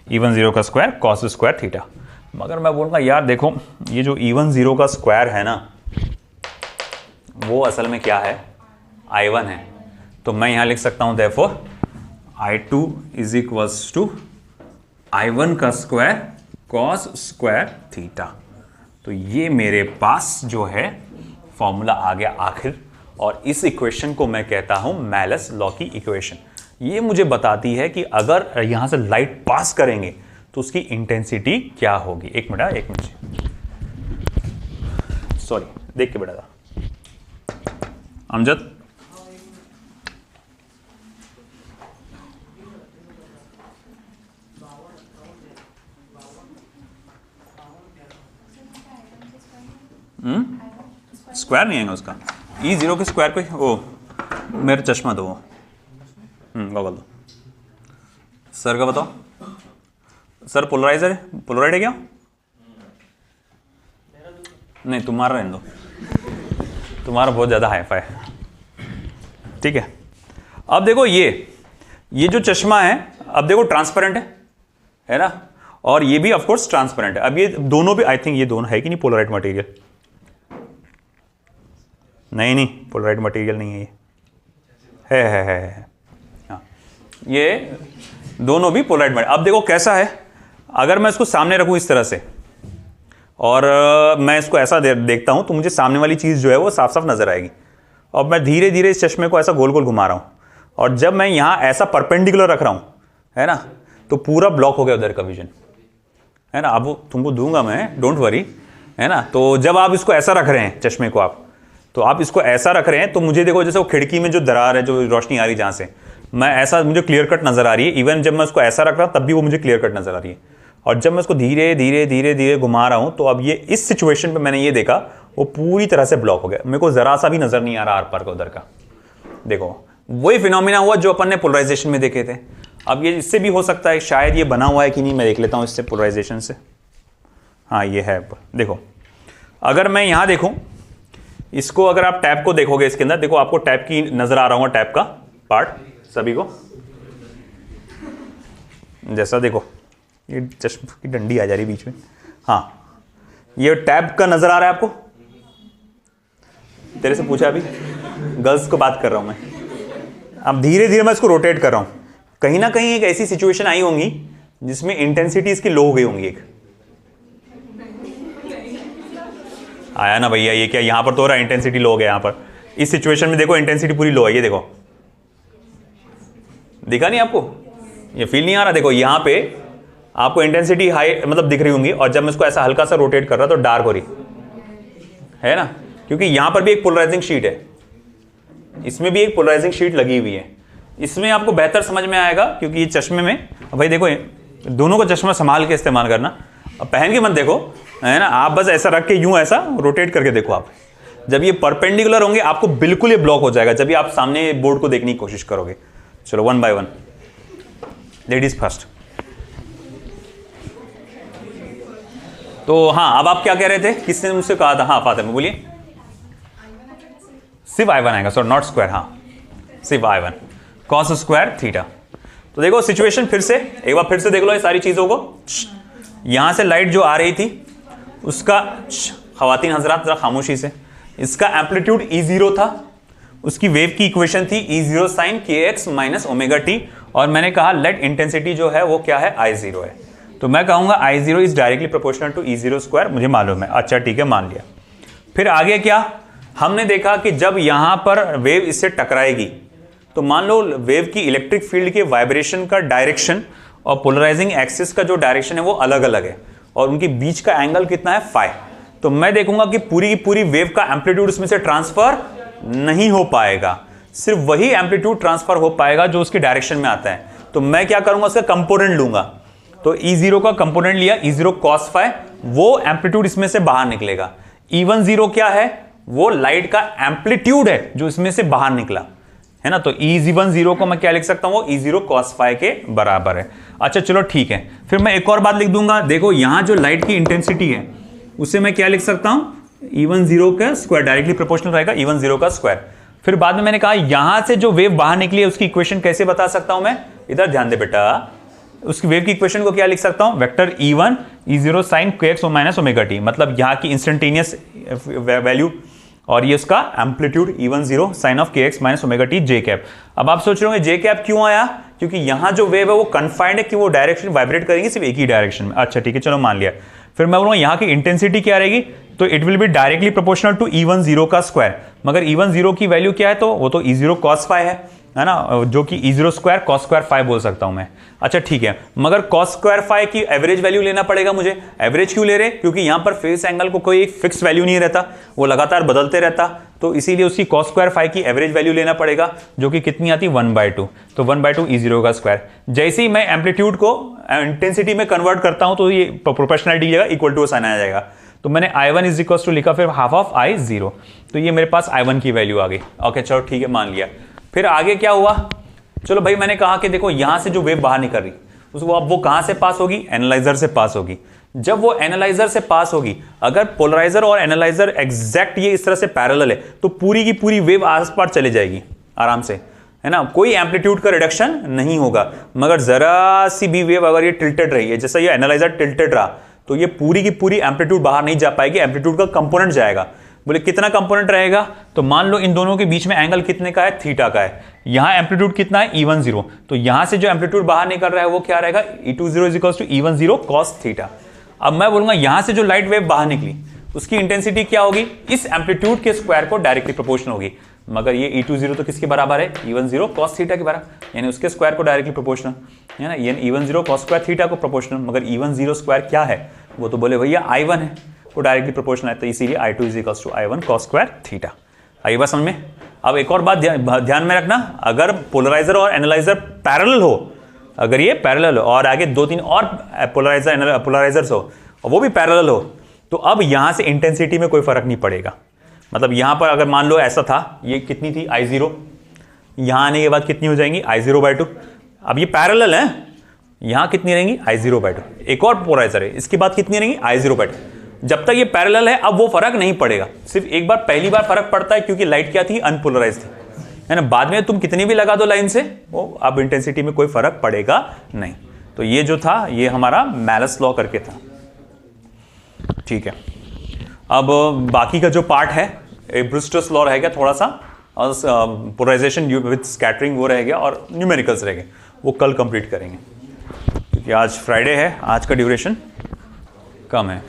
E1 0 का स्क्वायर cos स्क्वायर थीटा। मगर मैं बोलूँगा यार देखो ये जो E1 0 का स्क्वायर है ना वो असल में क्या है, I1 है, तो मैं यहां लिख सकता हूं therefore I2 is equals to I1 का स्क्वायर cos स्क्वायर थीटा। तो ये मेरे पास जो है फॉर्मूला आ गया आखिर, और इस इक्वेशन को मैं कहता हूं मैलस लॉ की इक्वेशन। ये मुझे बताती है कि अगर यहां से लाइट पास करेंगे तो उसकी इंटेंसिटी क्या होगी। एक मिनट सॉरी देख के बेटा अमजद, स्क्वायर नहीं आएगा उसका, E0 के स्क्वायर को, ओ मेरा चश्मा दो, गॉगल दो। सर का बताओ, सर पोलराइजर है, पोलराइड है क्या, नहीं तुम्हारा रहने दो, तुम्हारा बहुत ज़्यादा हाई फाई है, ठीक है। अब देखो ये जो चश्मा है अब देखो ट्रांसपेरेंट है ना, और ये भी ऑफकोर्स ट्रांसपेरेंट है। अब ये दोनों भी आई थिंक ये दोनों है कि नहीं पोलराइड मटेरियल, नहीं पोलराइड मटेरियल नहीं है, ये है हाँ, ये दोनों भी पोलराइड मटेरियल। अब देखो कैसा है, अगर मैं इसको सामने रखूं इस तरह से और मैं इसको ऐसा देखता हूं तो मुझे सामने वाली चीज़ जो है वो साफ साफ नजर आएगी। और मैं धीरे धीरे इस चश्मे को ऐसा गोल गोल घुमा रहा हूं, और जब मैं यहां ऐसा परपेंडिकुलर रख रहा हूं है ना, तो पूरा ब्लॉक हो गया उधर का विजन है ना। अब तुमको दूंगा मैं, डोंट वरी है ना। तो जब आप इसको ऐसा रख रहे हैं चश्मे को तो आप इसको ऐसा रख रहे हैं तो मुझे देखो जैसे वो खिड़की में जो दरार है, जो रोशनी आ रही है जहां से, मैं ऐसा मुझे क्लियर कट नजर आ रही है। इवन जब मैं उसको ऐसा रख रहा हूं तब भी वो मुझे क्लियर कट नजर आ रही है। और जब मैं उसको धीरे धीरे धीरे धीरे घुमा रहा हूं तो अब ये इस सिचुएशन पे मैंने ये देखा वो पूरी तरह से ब्लॉक हो गया, मेरे को जरा सा भी नजर नहीं आ रहा आर पार का उधर का। देखो वही फिनोमिना हुआ जो अपन ने पोलराइजेशन में देखे थे। अब ये इससे भी हो सकता है, शायद ये बना हुआ है कि नहीं, मैं देख लेता हूं इससे पोलराइजेशन से। हाँ ये है, देखो अगर मैं यहां देखूं इसको, अगर आप टैप को देखोगे इसके अंदर, देखो आपको टैप की नजर आ रहा होगा, टैप का पार्ट सभी को जैसा, देखो ये चश्मे की डंडी आ जा रही बीच में। हाँ, ये टैब का नजर आ रहा है आपको? तेरे से पूछा अभी, गर्ल्स को बात कर रहा हूं मैं। अब धीरे धीरे मैं इसको रोटेट कर रहा हूं। कहीं ना कहीं एक ऐसी सिचुएशन आई होंगी जिसमें इंटेंसिटी इसकी लो हो गई होंगी। एक आया ना भैया? ये क्या यहां पर तो हो रहा है, इंटेंसिटी लो हो गया यहां पर। इस सिचुएशन में देखो इंटेंसिटी पूरी लो है, ये देखो, दिखा नहीं आपको? ये फील नहीं आ रहा? देखो यहां पे आपको इंटेंसिटी हाई मतलब दिख रही होंगी, और जब मैं इसको ऐसा हल्का सा रोटेट कर रहा तो डार्क हो रही है ना, क्योंकि यहां पर भी एक पोलराइजिंग शीट है, इसमें भी एक पोलराइजिंग शीट लगी हुई है। इसमें आपको बेहतर समझ में आएगा क्योंकि ये चश्मे में, भाई देखो दोनों को चश्मा संभाल के इस्तेमाल करना, अब पहन के मत देखो, है ना, आप बस ऐसा रख के यूं ऐसा रोटेट करके देखो। आप जब ये परपेंडिकुलर होंगे आपको बिल्कुल ये ब्लॉक हो जाएगा जब ये आप सामने बोर्ड को देखने की कोशिश करोगे। चलो one by one, ladies first. तो हाँ, अब आप क्या कह रहे थे? किसने मुझसे कहा था? हाँ फातिमा बोलिए। सिर्फ I1 आएगा, सॉरी नॉट स्क्वायर, हाँ सिर्फ I1 cos स्क्वायर थीटा। तो देखो सिचुएशन फिर से एक बार फिर से देख लो ये सारी चीजों को। यहां से लाइट जो आ रही थी उसका, खवातीन हजरात जरा खामोशी से, इसका एम्पलीट्यूड E0 था, उसकी वेव की इक्वेशन थी E0 sin kx minus omega T, और मैंने कहा लेट इंटेंसिटी जो है वो क्या है? I0 है। तो मैं कहूंगा I0 is directly proportional to E0 square, मुझे मालूम है। अच्छा ठीक है, मान लिया। फिर आगे क्या हमने देखा कि जब यहां पर वेव इससे टकराएगी तो मान लो वेव की इलेक्ट्रिक फील्ड के वाइब्रेशन का डायरेक्शन और पोलराइजिंग एक्सिस का जो डायरेक्शन है वो अलग अलग है, और उनके बीच का एंगल कितना है? फाई। तो मैं देखूंगा कि पूरी की पूरी वेव का एम्पलीट्यूड इसमें से ट्रांसफर नहीं हो पाएगा, सिर्फ वही एम्पलीट्यूड ट्रांसफर हो पाएगा जो उसके डायरेक्शन में आता है। तो मैं क्या करूंगा? उसका कंपोनेंट लूंगा। तो E0 का कंपोनेंट लिया, E0 cos फाई, वो एम्पलीट्यूड इसमें से बाहर निकलेगा। E1 0 क्या है? वो लाइट का एम्पलीट्यूड है जो इसमें से बाहर निकला, है ना। तो E1 0 को मैं क्या लिख सकता हूं? E0 cos फाई के बराबर है। अच्छा चलो ठीक है, फिर मैं एक और बात लिख दूंगा। देखो यहां जो लाइट की इंटेंसिटी है उसे मैं क्या लिख सकता हूं? E1 0 का स्क्वायर, डायरेक्टली प्रोपोर्शनल रहेगा E1 0 का स्क्वायर। फिर बाद में मैंने कहा यहां से जो वेव बाहर निकली है उसकी इक्वेशन कैसे बता सकता हूं मैं? इधर ध्यान दे बेटा, उसकी वेव की इक्वेशन को क्या लिख सकता हूं? Vector E1 E0 sin kx minus omega T, मतलब यहां की इंस्टेंटेनियस वैल्यू और ये उसका amplitude E1 0 sin of kx minus omega T J cap. अब आप सोच रहे होंगे जे कैप क्यों आया? क्योंकि यहां जो वेव है वो कन्फाइंड है कि वो डायरेक्शन वाइब्रेट करेंगे सिर्फ एक ही डायरेक्शन में। अच्छा ठीक है, चलो मान लिया। फिर मैं बोलूंगा यहां की इंटेंसिटी क्या रहेगी? तो it will be directly proportional to E1 0 का स्क्वायर, मगर E1 0 की वैल्यू क्या है? तो वो तो E0 cos फाई है ना, जो कि E0 square cos square phi बोल सकता हूं मैं। अच्छा ठीक है, मगर cos स्क्वायर फाई की एवरेज वैल्यू लेना पड़ेगा मुझे। एवरेज क्यों ले रहे? क्योंकि यहां पर फेस एंगल को कोई एक फिक्स वैल्यू नहीं रहता, वो लगातार बदलते रहता, तो इसीलिए उसकी cos स्क्वायर फाई की एवरेज वैल्यू लेना पड़ेगा, जो कि कितनी आती? 1/2। तो 1/2 E0 का स्क्वायर। जैसे ही मैं एम्पलीट्यूड को इंटेंसिटी में कन्वर्ट करता हूं तो ये प्रोपोर्शनलिटी की जगह इक्वल टू साइन आ जाएगा। तो मैंने I1 इज इक्वल टू लिखा, फिर हाफ ऑफ I0, तो ये मेरे पास I1 की वैल्यू आ गई। ओके चलो ठीक है, मान लिया। फिर आगे क्या हुआ? चलो भाई मैंने कहा कि देखो यहां से जो वेव बाहर निकल रही उसको अब वो कहां से पास होगी? एनालाइजर से पास होगी। जब वो एनालाइजर से पास होगी, अगर पोलराइजर और एनालाइजर एग्जैक्ट ये इस तरह से पैरेलल है तो पूरी की पूरी वेव आस पास चले जाएगी आराम से, है ना, कोई एम्पलीट्यूड का रिडक्शन नहीं होगा। मगर जरा सी भी वेव अगर ये टिल्टेड रही है, जैसा ये एनालाइजर टिल्टेड रहा, तो ये पूरी की पूरी एम्पलीट्यूड बाहर नहीं जा पाएगी, एम्पलीट्यूड का कंपोनेंट जाएगा। बोले कितना कंपोनेंट रहेगा? तो मान लो इन दोनों के बीच में एंगल कितने का है? थीटा का है। यहां एम्पलीट्यूड कितना है? E1 0। तो यहां से जो एम्पलीट्यूड बाहर निकल रहा है वो क्या रहेगा? E2 0 is equal to E1 0 cos थीटा। अब मैं बोलूंगा यहां से जो लाइट वेव बाहर निकली उसकी इंटेंसिटी क्या होगी? इस एम्पलीट्यूड के स्क्वायर को डायरेक्टली प्रोपोर्शनल होगी। मगर ये E2 0 तो किसके बराबर है? E1 0 cos थीटा के बराबर, यानी उसके स्क्वायर को डायरेक्टली प्रोपोर्शनल, है ना। यानी E1 0 cos स्क्वायर थीटा को प्रोपोर्शनल, मगर E1 0 स्क्वायर क्या है? वो तो बोले भैया I1 है, वो डायरेक्टली प्रोपोर्शनल है, तो इसीलिए I2 is equal to I1 cos square theta. आई बात समझ में? अब एक और बात ध्यान में रखना, अगर पोलराइजर और एनालाइजर पैरेलल हो, अगर ये पैरेलल हो और आगे 2-3 और पोलराइजर्स हो और वो भी पैरेलल हो, तो अब यहां से इंटेंसिटी में कोई फर्क नहीं पड़ेगा। मतलब यहां पर अगर मान लो ऐसा था, ये कितनी थी? I0, यहां आने के बाद कितनी हो जाएंगी? I0/2। अब ये पैरेलल है, यहां कितनी रहेंगी? I0/2। एक और पोलराइजर है, इसके बाद कितनी रहेंगी? I0/2। जब तक ये पैरेलल है अब वो फर्क नहीं पड़ेगा, सिर्फ एक बार पहली बार फर्क पड़ता है क्योंकि लाइट क्या थी? अनपोलराइज थी, है ना। बाद में तुम कितनी भी लगा दो लाइन से, वो अब इंटेंसिटी में कोई फर्क पड़ेगा नहीं। तो ये जो था ये हमारा मैलस लॉ करके था, ठीक है। अब बाकी का जो पार्ट है ब्रूस्टर्स लॉ रह गया थोड़ा सा, और पोलराइजेशन विद स्कैटरिंग वो रह गया, और न्यूमेरिकल्स रह गए, वो कल कंप्लीट करेंगे क्योंकि आज फ्राइडे है, आज का ड्यूरेशन कम है।